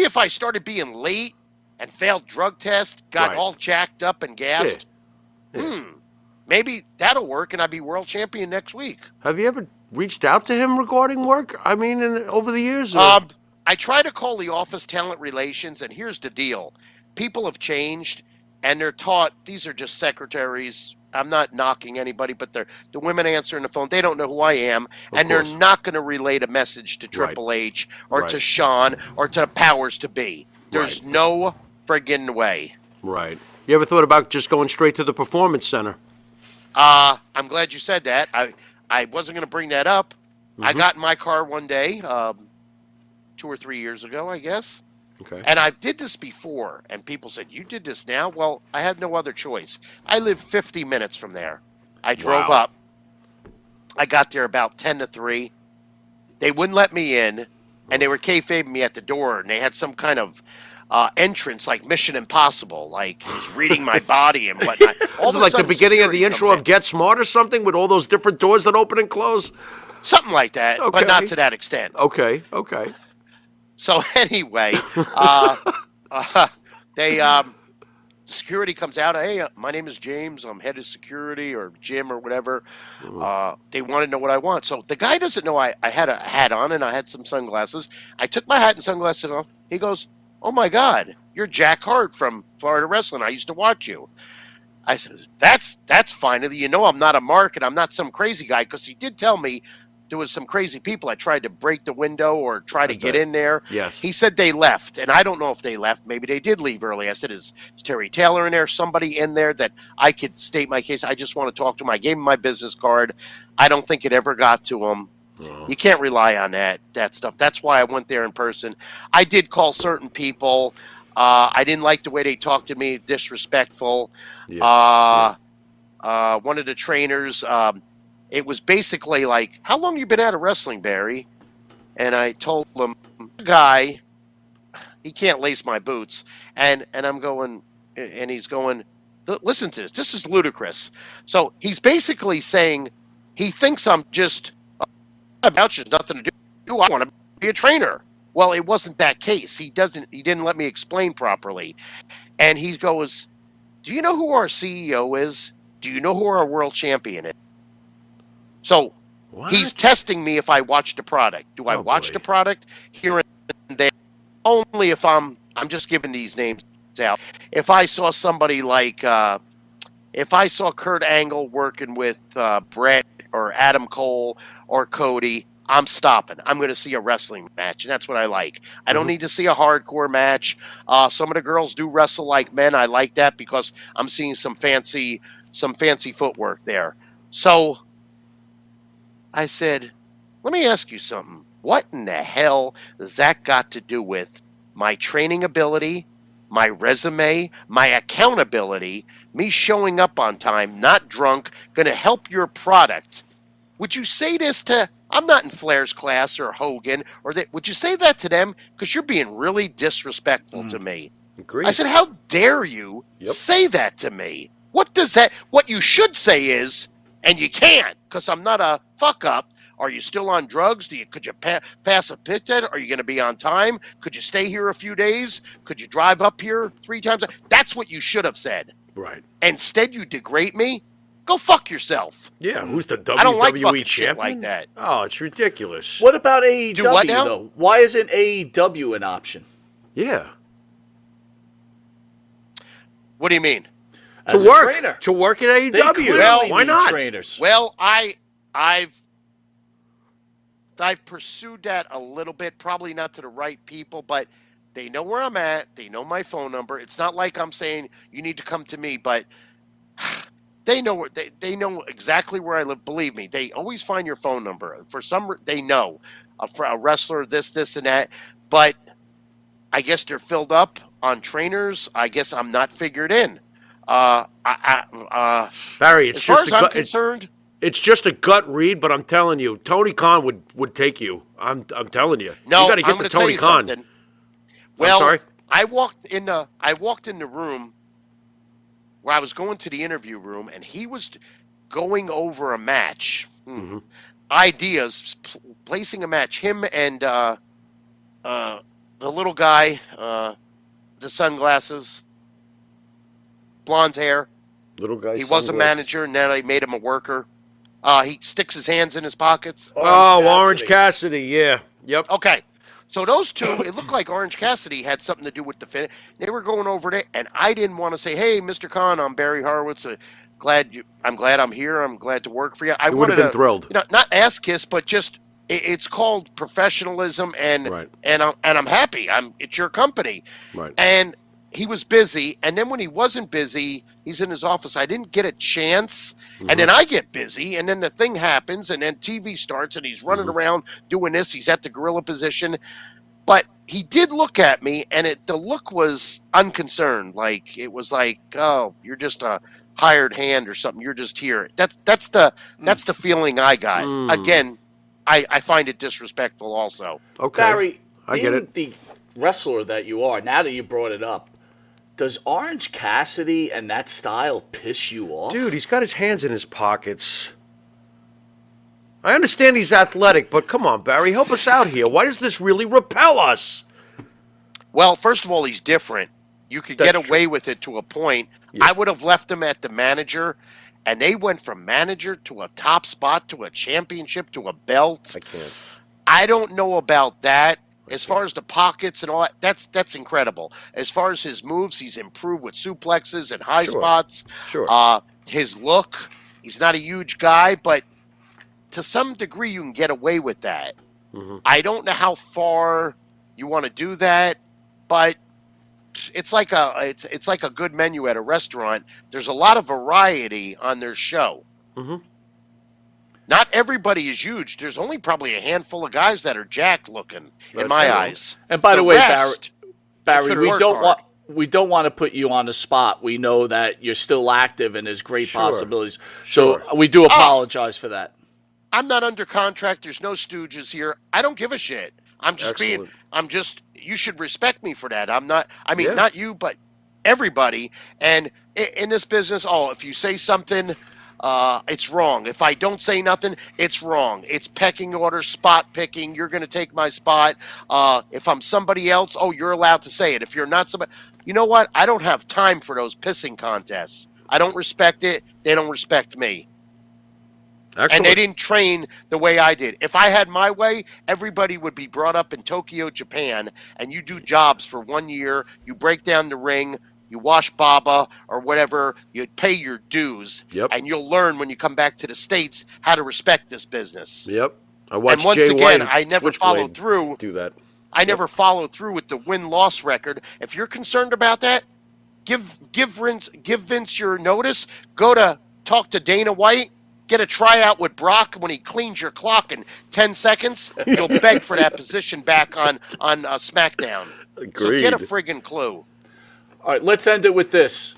D: if I started being late and failed drug test, got all jacked up and gassed, maybe that'll work and I'd be world champion next week.
B: Have you ever reached out to him regarding work? I mean, over the years?
D: I try to call the office talent relations, and here's the deal. People have changed, and they're taught these are just secretaries. I'm not knocking anybody, but the women answering the phone. They don't know who I am, and they're not going to relay a message to Triple H or to Sean or to the powers to be. There's no friggin' way.
B: Right. You ever thought about just going straight to the Performance Center?
D: I'm glad you said that. I wasn't going to bring that up. I got in my car one day, 2 or 3 years ago, I guess.
B: Okay.
D: And I did this before, and people said, you did this now? Well, I had no other choice. I live 50 minutes from there. I drove up. I got there about 10 to 3. They wouldn't let me in, and they were kayfabing me at the door, and they had some kind of entrance like Mission Impossible, like he's reading my body and whatnot.
B: Is it like the beginning of the intro of Get Smart or something with all those different doors that open and close?
D: Something like that, but not to that extent.
B: Okay.
D: So anyway, security comes out. Hey, my name is James. I'm head of security or Jim or whatever. They want to know what I want. So the guy doesn't know I had a hat on and I had some sunglasses. I took my hat and sunglasses off. He goes, "Oh my God, you're Jack Hart from Florida Wrestling. I used to watch you." I said, "That's fine. You know I'm not a mark and I'm not some crazy guy," because he did tell me there was some crazy people. I tried to break the window or try to get in there.
B: Yes.
D: He said they left, and I don't know if they left. Maybe they did leave early. I said, is Terry Taylor in there? Somebody in there that I could state my case? I just want to talk to him. I gave him my business card. I don't think it ever got to him. You can't rely on that stuff. That's why I went there in person. I did call certain people. I didn't like the way they talked to me, disrespectful. One of the trainers, it was basically like, how long you been out of wrestling, Barry? And I told him, guy, he can't lace my boots. And I'm going, and he's going, listen to this. This is ludicrous. So he's basically saying he thinks I'm just about just nothing to do. I want to be a trainer. Well, it wasn't that case. He didn't let me explain properly. And he goes, do you know who our CEO is? Do you know who our world champion is? So he's testing me if I watch the product. Do I watch the product here and there? Only if I'm just giving these names out. If I saw somebody like, if I saw Kurt Angle working with Brett or Adam Cole or Cody, I'm stopping. I'm going to see a wrestling match, and that's what I like. I don't need to see a hardcore match. Some of the girls do wrestle like men. I like that because I'm seeing some fancy footwork there. So I said, let me ask you something. What in the hell does that got to do with my training ability, my resume, my accountability, me showing up on time, not drunk, going to help your product? Would you say this to, I'm not in Flair's class or Hogan, or that? Would you say that to them? Because you're being really disrespectful to me.
B: Agreed.
D: I said, how dare you say that to me? What you should say is, and you can't, because I'm not a fuck up. Are you still on drugs? Could you pass a pit test? Are you going to be on time? Could you stay here a few days? Could you drive up here 3 times? That's what you should have said.
B: Right.
D: Instead, you degrade me. Go fuck yourself.
B: Yeah, who's the WWE
D: I don't like fucking
B: champion?
D: shit like that.
B: Oh, it's ridiculous.
A: What about AEW,
D: Do what now?
A: though? Why isn't AEW an option?
B: Yeah.
A: What do you mean?
B: To work at AEW.
A: Well,
B: why not?
A: Trainers.
D: Well, I've pursued that a little bit, probably not to the right people, but they know where I'm at. They know my phone number. It's not like I'm saying you need to come to me, but they know where they know exactly where I live. Believe me, they always find your phone number. For some, they know for a wrestler, this and that. But I guess they're filled up on trainers. I guess I'm not figured in.
B: Barry, it's
D: as far
B: just
D: as
B: a
D: I'm
B: gut,
D: concerned,
B: it's just a gut read, but I'm telling you, Tony Khan would take you. I'm telling you.
D: no,
B: You got to
D: I'm
B: get
D: going
B: to
D: to tell
B: Tony
D: you
B: Khan.
D: something. Well,
B: sorry?
D: I walked in the room where I was going to the interview room, and he was going over a match, ideas, placing a match. Him and the little guy, the sunglasses, blonde hair.
B: Little guy.
D: He was a manager, and now they made him a worker. He sticks his hands in his pockets.
B: Orange Cassidy. Yeah. Yep.
D: Okay. So those two, it looked like Orange Cassidy had something to do with the finish. They were going over it, and I didn't want to say, "Hey, Mr. Khan, I'm Barry Horowitz. I'm glad I'm here. I'm glad to work for you." I
B: would have been thrilled.
D: Not ass kiss, but just it's called professionalism, and
B: Right.
D: and I'm happy. It's your company,
B: Right.
D: and he was busy, and then when he wasn't busy, he's in his office. I didn't get a chance, and then I get busy, and then the thing happens, and then TV starts, and he's running around doing this. He's at the gorilla position, but he did look at me, and the look was unconcerned. Like it was like, "Oh, you're just a hired hand or something. You're just here." That's the feeling I got. Again, I find it disrespectful. Also,
B: Okay.
A: Barry,
B: I get
A: being
B: it.
A: the wrestler that you are, now that you brought it up, does Orange Cassidy and that style piss you off?
B: Dude, he's got his hands in his pockets. I understand he's athletic, but come on, Barry, help us out here. Why does this really repel us?
D: well, first of all, he's different. You could
B: That's
D: get away with it to a point.
B: Yeah.
D: I would have left him at the manager, and they went from manager to a top spot to a championship to a belt.
B: I can't.
D: I don't know about that. As far as the pockets and all that, that's incredible. As far as his moves, he's improved with suplexes and high
B: Sure.
D: spots.
B: Sure.
D: His look, he's not a huge guy, but to some degree you can get away with that. I don't know how far you want to do that, but it's like a good menu at a restaurant. There's a lot of variety on their show. Not everybody is huge. There's only probably a handful of guys that are jacked looking, in my eyes.
A: And by the way,
D: rest,
A: Barry,
D: could
A: we
D: work
A: don't
D: hard.
A: want to put you on the spot. We know that you're still active and there's great
B: Sure.
A: possibilities.
B: Sure.
A: So we do apologize for that.
D: I'm not under contract. There's no stooges here. I don't give a shit. I'm just
B: Excellent.
D: you should respect me for that. I'm not, I mean,
B: Yeah.
D: not you, but everybody. And in this business, if you say something, it's wrong. If I don't say nothing, it's wrong. It's pecking order, spot picking. You're going to take my spot. If I'm somebody else, you're allowed to say it. If you're not somebody, you know what? I don't have time for those pissing contests. I don't respect it. They don't respect me.
B: Excellent.
D: And they didn't train the way I did. If I had my way, everybody would be brought up in Tokyo, Japan, and you do jobs for 1 year. You break down the ring. You wash baba or whatever. You pay your dues.
B: Yep.
D: And you'll learn when you come back to the States how to respect this business.
B: Yep. I watched
D: And once
B: Jay
D: again,
B: White
D: I never
B: Switchblade
D: followed through.
B: do that.
D: I never followed through with the win-loss record. If you're concerned about that, give Vince your notice. Go to talk to Dana White. Get a tryout with Brock when he cleans your clock in 10 seconds. You'll beg for that position back on SmackDown. So get a friggin' clue.
A: All right, let's end it with this.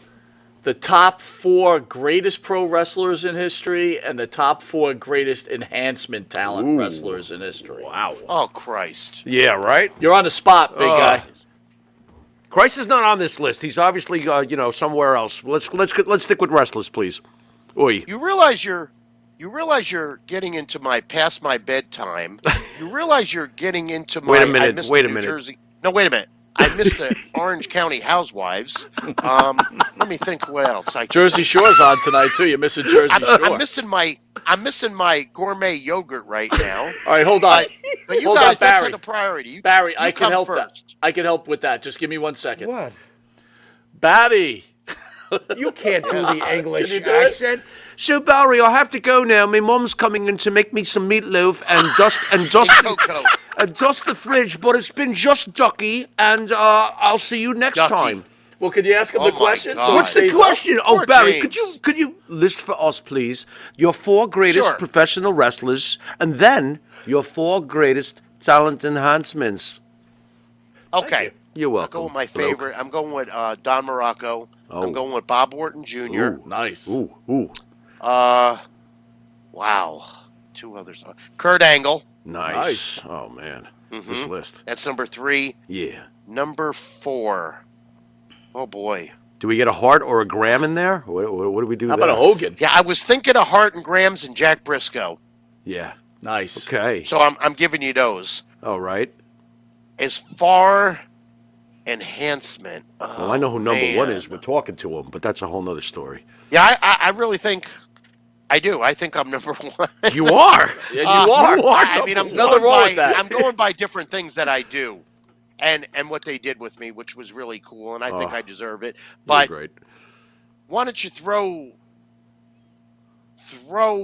A: The top 4 greatest pro wrestlers in history and the top 4 greatest enhancement talent wrestlers in history.
B: Wow.
D: Oh, Christ.
B: Yeah, right?
A: You're on the spot, big guy.
B: Christ is not on this list. He's obviously, somewhere else. Let's stick with wrestlers, please. Oi.
D: You realize you're getting into past my bedtime. You realize you're getting into my...
B: Wait a minute,
D: I missed
B: wait
D: the
B: a
D: New
B: minute.
D: Jersey, no, wait a minute. I missed the Orange County Housewives. Let me think what else.
A: Jersey Shore's on tonight too. You're missing Jersey Shore.
D: I'm missing my gourmet yogurt right now.
A: All right, hold on.
D: But you
A: Hold
D: guys,
A: on,
D: that's
A: Barry.
D: the priority.
A: Barry,
D: you
A: I can
D: come
A: help
D: first.
A: that. I can help with that. Just give me 1 second.
B: What?
A: Barry.
B: You can't do the English
A: Can you do it?
B: accent. So, Barry, I have to go now. My mom's coming in to make me some meatloaf and
D: Cocoa.
B: dust the fridge, but it's been just ducky, and I'll see you next
D: Ducky.
B: time.
A: Well, could you ask him
D: Oh
A: the
D: my
A: question?
D: God.
A: So
B: What's
A: it
B: the
A: stays up?
B: question? Oh,
D: Poor
B: Barry,
D: James.
B: could you list for us, please, your 4 greatest
D: Sure.
B: professional wrestlers, and then your 4 greatest talent enhancements?
D: Okay.
B: You're
D: I'll
B: welcome.
D: go with my favorite. I'm going with Don Morocco. I'm going with Bob Orton Jr.
B: Ooh.
A: Nice.
B: Ooh.
D: Wow. 2 others. Kurt Angle.
B: Nice. Oh, man. This list.
D: That's number 3.
B: Yeah.
D: Number 4. Oh, boy.
B: Do we get a Hart or a Graham in there? What do we do
A: How
B: there?
A: about a Hogan?
D: Yeah, I was thinking of Hart and Grams and Jack Briscoe.
B: Yeah.
A: Nice.
B: Okay.
D: So I'm giving you those.
B: All right.
D: As far enhancement.
B: Well, I know who number 1 is. We're talking to him, but that's a whole nother story.
D: Yeah, I really think I do. I think I'm number 1.
B: You are.
A: Yeah, you are.
D: I mean,
A: There's nothing wrong with that.
D: I'm going by different things that I do, and what they did with me, which was really cool, and I think I deserve it. But
B: great.
D: why don't you throw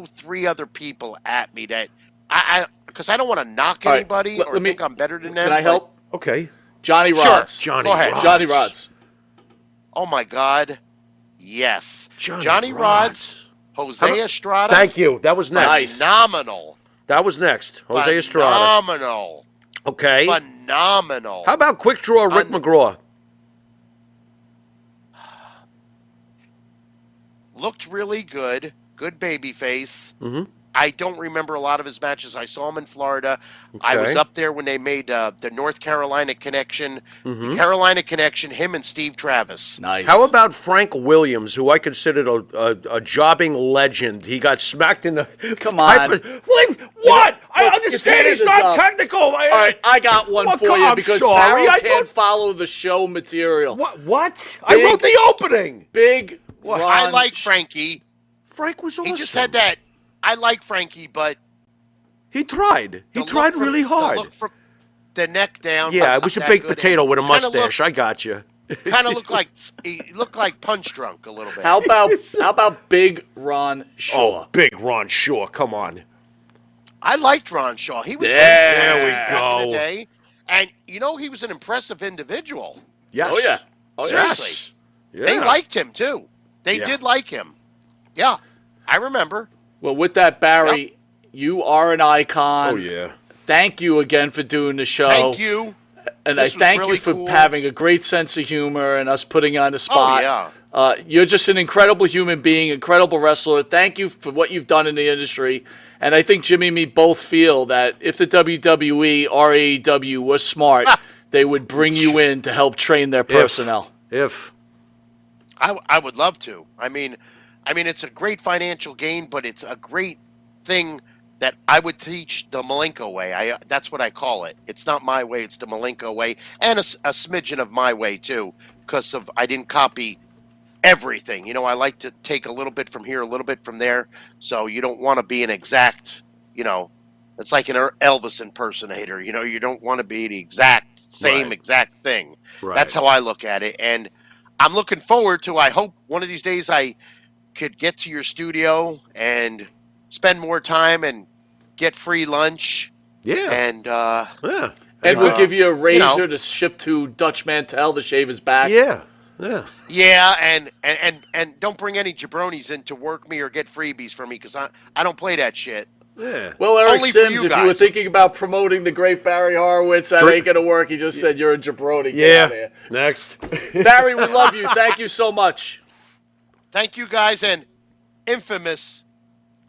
D: 3 other people at me that because I don't want to knock
A: All right,
D: anybody
A: let
D: or
A: me-
D: think I'm better than them.
A: Can I
D: but-
A: help?
B: Okay.
A: Johnny Rods.
B: Johnny
D: Go ahead.
B: Rods.
A: Johnny Rods.
D: Oh my God, yes,
B: Johnny
D: Rods, Jose Estrada.
B: Thank you. That was next.
A: Nice.
D: Phenomenal.
B: That was next. Jose Estrada.
D: Phenomenal.
B: Okay.
D: Phenomenal.
B: How about quick draw Rick McGraw?
D: Looked really good. Good baby face.
B: Mhm.
D: I don't remember a lot of his matches. I saw him in Florida. I was
B: Okay.
D: up there when they made the North Carolina connection. The Carolina connection, him and Steve Travis.
A: Nice.
B: How about Frank Williams, who I considered a jobbing legend? He got smacked in the.
A: Come on.
B: What? I
A: Look,
B: understand
A: his
B: he's
A: hand is
B: not
A: up.
B: technical.
A: All right, I got one
B: Well,
A: for you
B: I'm
A: because
B: sorry,
A: Pharaoh
B: I
A: can't
B: thought-
A: follow the show material.
B: What? I
A: Big-
B: wrote the opening.
A: Big Ron.
D: I like Frankie.
B: Frank was awesome.
D: He just had that. I like Frankie, but
B: He tried. He
D: the
B: tried
D: look
B: really
D: from,
B: hard.
D: The look from the neck down.
B: Yeah, it was a
D: that
B: baked
D: good.
B: potato with a
D: Kinda
B: mustache. I got you.
D: Kind of looked like he looked like punch drunk a little bit.
A: How about Big Ron Shaw?
B: Oh, big Ron Shaw. Come on.
D: I liked Ron Shaw. He was
A: Yeah,
D: very
B: there we
D: good back in
B: go.
D: the day, and he was an impressive individual.
B: Yes.
A: Oh yeah. Oh yeah.
D: Seriously.
B: Yes.
D: They liked him too. They
B: Yeah.
D: did like him. Yeah, I remember.
A: Well, with that, Barry, you are an icon.
B: Oh yeah.
A: Thank you again for doing the show.
D: Thank you.
A: And
D: This
A: I
D: was
A: thank
D: really
A: you for
D: cool.
A: having a great sense of humor and us putting you on the spot.
D: yeah.
A: You're just an incredible human being, incredible wrestler. Thank you for what you've done in the industry. And I think Jimmy and me both feel that if the WWE or AEW was smart, they would bring you in to help train their personnel.
B: If.
D: I would love to. I mean, it's a great financial gain, but it's a great thing that I would teach the Malenko way. That's what I call it. It's not my way. It's the Malenko way, and a smidgen of my way too, because I didn't copy everything. I like to take a little bit from here, a little bit from there. So you don't want to be an exact. It's like an Elvis impersonator. You don't want to be the same
B: Right.
D: exact thing.
B: Right.
D: That's how I look at it, and I'm looking forward to. I hope one of these days I could get to your studio and spend more time and get free lunch.
B: Yeah.
D: And
B: Yeah.
A: And we'll give you a razor
D: you know.
A: to ship to Dutch Mantel to shave his back.
B: Yeah. Yeah.
D: yeah, and don't bring any jabronis in to work me or get freebies for me because I don't play that shit.
B: Yeah.
A: Well, Eric
D: Only for
A: Sims,
D: you
A: if you were
D: guys.
A: thinking about promoting the great Barry Horowitz, that ain't going to work. He just said you're a jabroni. Get out of here.
B: Next.
A: Barry, we love you. Thank you so much.
D: Thank you guys, and infamous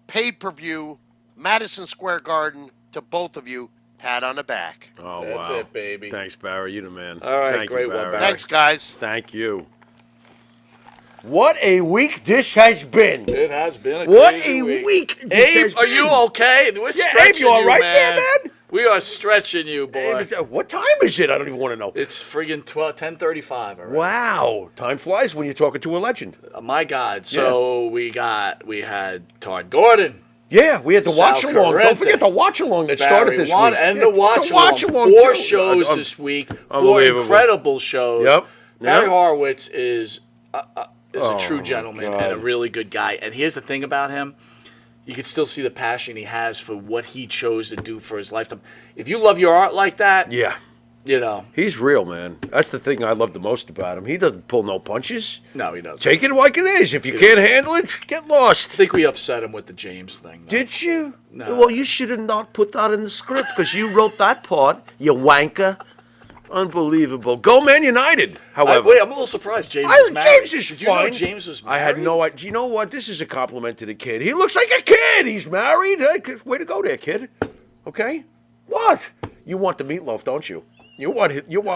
D: pay-per-view Madison Square Garden to both of you. Pat on the back.
B: Oh,
A: That's
B: wow.
A: it, baby.
B: Thanks, Barry. You the man.
A: All right,
B: Thank you,
A: great one,
B: Barry.
A: Barry.
D: Thanks, guys.
B: Thank you. What a week this has been.
A: It has been a
B: What
A: crazy
B: a
A: week.
B: week this
A: Abe,
B: has
A: are you
B: been.
A: okay? We're
B: Yeah,
A: stretching
B: Abe, you all right
A: man.
B: there, man?
A: We are stretching you, boy.
B: What time is it? I don't even want to know.
A: It's friggin' 10:35 already.
B: Wow. Time flies when you're talking to a legend.
A: My God. So we had Todd Gordon,
B: Yeah, we had the
A: Sal
B: watch along. Don't
A: Corrente.
B: forget the watch along that started
A: Barry
B: this
A: Won,
B: week.
A: and
B: Yeah,
A: the watch along. Four
B: too.
A: shows this week. Four
B: Unbelievable.
A: incredible shows.
B: Yep.
A: Barry
B: Yep.
A: Horowitz is a true
B: my
A: gentleman
B: God.
A: and a really good guy. And here's the thing about him. You can still see the passion he has for what he chose to do for his lifetime. If you love your art like that,
B: Yeah. He's real, man. That's the thing I love the most about him. He doesn't pull no punches.
A: No, he doesn't.
B: Take it like it is. If you can't handle it, get lost.
A: I think we upset him with the James thing. Though.
B: Did you?
A: No.
B: Well, you should have not put that in the script because you wrote that part, you wanker. Unbelievable. Go Man United, however.
A: Wait, I'm a little surprised. James is married.
B: James is
A: Did
B: fine.
A: you know James was married?
B: I had no idea. You know what? This is a compliment to the kid. He looks like a kid. He's married. Way to go there, kid. Okay? What? You want the meatloaf, don't you? You want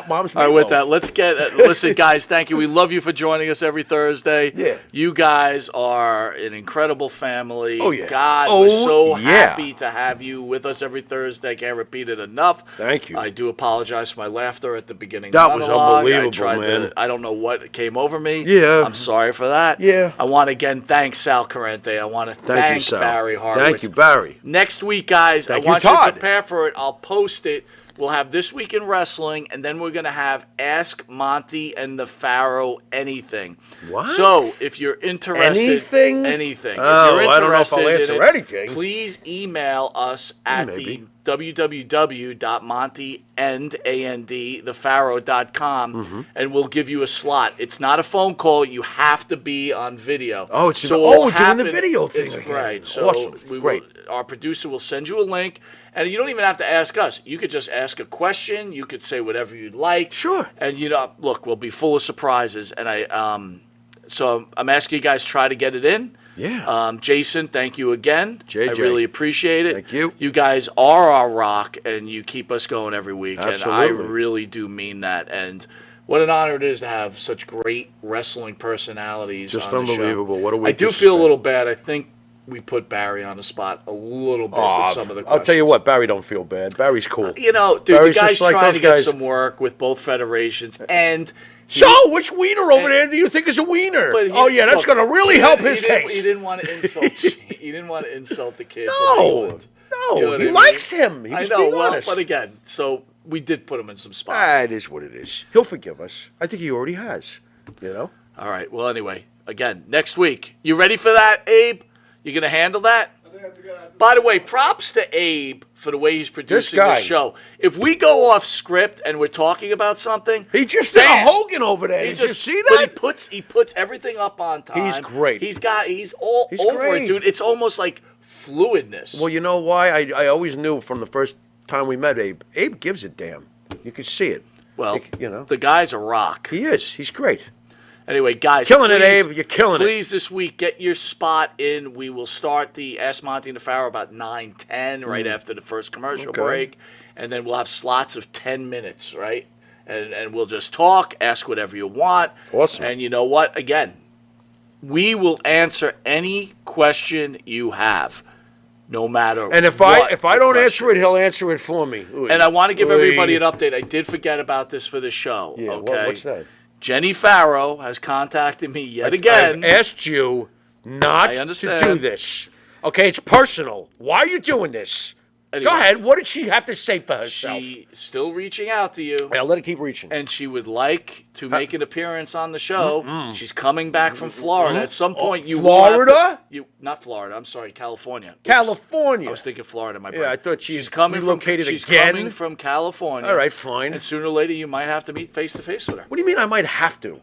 B: mom's meatloaf.
A: All right, with that, let's get. Listen, guys, thank you. We love you for joining us every Thursday.
B: Yeah.
A: You guys are an incredible family.
B: Oh, yeah.
A: God, we're so happy to have you with us every Thursday. Can't repeat it enough.
B: Thank you.
A: I do apologize for my laughter at the beginning.
B: That was unbelievable,
A: man. I don't know what came over me.
B: Yeah.
A: I'm sorry for that.
B: Yeah.
A: I want to again thank Sal Carente. I want to thank Barry Horowitz.
B: Thank you, Barry.
A: Next week, guys,
B: Thank
A: I want
B: you,
A: you to
B: Todd.
A: prepare for it. I'll post it. We'll have This Week in Wrestling, and then we're going to have Ask Monte and the Pharaoh Anything.
B: What?
A: So, if you're interested...
B: Anything?
A: Anything.
B: Oh,
A: if you're
B: I don't know if I'll
A: interested
B: answer anything.
A: please email us at
B: Maybe.
A: the www.monteandthepharaoh.com, and we'll give you a slot. It's not a phone call. You have to be on video.
B: Oh, it's
A: what'll
B: doing the video thing
A: It's
B: again.
A: right. So
B: Awesome.
A: Great. Our producer will send you a link, and you don't even have to ask us. You could just ask a question. You could say whatever you'd like.
B: Sure.
A: And look, we'll be full of surprises. And so I'm asking you guys try to get it in.
B: Yeah.
A: Jason, thank you again.
B: JJ.
A: I really appreciate it.
B: Thank you.
A: You guys are our rock, and you keep us going every week.
B: Absolutely.
A: And I really do mean that. And what an honor it is to have such great wrestling personalities.
B: Just
A: on the show.
B: unbelievable. What a
A: I
B: week
A: do
B: this
A: feel a
B: has
A: little bad. I think we put Barry on the spot a little bit with some of the questions.
B: I'll tell you what, Barry don't feel bad. Barry's cool.
A: Dude,
B: Barry's
A: the guy's
B: just like
A: trying
B: those
A: to get
B: guys.
A: some work with both federations, and
B: So, which wiener over there do you think is a wiener?
A: But
B: That's going to really help his case.
A: He didn't want to insult. He didn't want to insult the kid. from
B: No,
A: England. You know what
B: he
A: I mean?
B: likes him. He
A: I
B: was
A: know.
B: being
A: Well,
B: honest.
A: but again, so we did put him in some spots.
B: It is what it is. He'll forgive us. I think he already has. You know.
A: All right. Well, anyway, again, next week. You ready for that, Abe? You gonna handle that? By the way, props to Abe for the way he's producing the
B: guy.
A: show. If we go off script and we're talking about something,
B: He just did a
A: bam!
B: Hogan over there. Did you see that?
A: But he puts everything up on time.
B: He's great.
A: He's all over
B: great.
A: it, dude. It's almost like fluidness.
B: Well, you know why? I always knew from the first time we met Abe. Abe gives a damn. You could see it.
A: Well,
B: you know.
A: the guy's a rock.
B: He is. He's great.
A: Anyway, guys,
B: Killing it,
A: please-
B: Abe. You're killing it.
A: Please, this week, get your spot in. We will start the Ask Monte and the Pharaoh about 9:10, right after the first commercial
B: Okay.
A: break. And then we'll have slots of 10 minutes, right? And we'll just talk, ask whatever you want.
B: Awesome.
A: And you know what? Again, we will answer any question you have, no matter
B: And if
A: what
B: I
A: the
B: don't
A: question
B: answer it, he'll
A: is.
B: answer it for me. Ooh.
A: And I want to give
B: Ooh.
A: everybody an update. I did forget about this for the show.
B: Yeah.
A: Okay.
B: What's that?
A: Jenny Farrow has contacted me yet again.
B: I've asked you not
A: I
B: to
A: understand.
B: do this. Okay, it's personal. Why are you doing this?
A: Anyway,
B: Go ahead. What did she have to say for herself?
A: She's still reaching out to you,
B: Yeah, let her keep reaching.
A: and she would like to make an appearance on the show. She's coming back from Florida. At some point, you will have to-
B: Florida?
A: not Florida. I'm sorry, California. Oops.
B: California.
A: I was thinking Florida. My
B: Yeah, I thought
A: she's
B: she
A: coming
B: relocated
A: from. She's
B: again.
A: coming from California.
B: All right, fine.
A: And sooner or later, you might have to meet face to face with her.
B: What do you mean I might have to?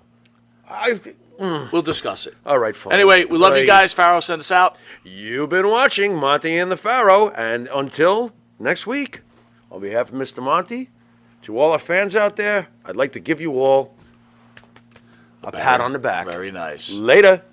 A: We'll discuss it.
B: All right, fine.
A: Anyway, we love you
B: Right.
A: guys. Pharaoh, send us out.
B: You've been watching Monte and the Pharaoh, and until next week, on behalf of Mr. Monte, to all our fans out there, I'd like to give you all a pat on the back.
A: Very nice.
B: Later.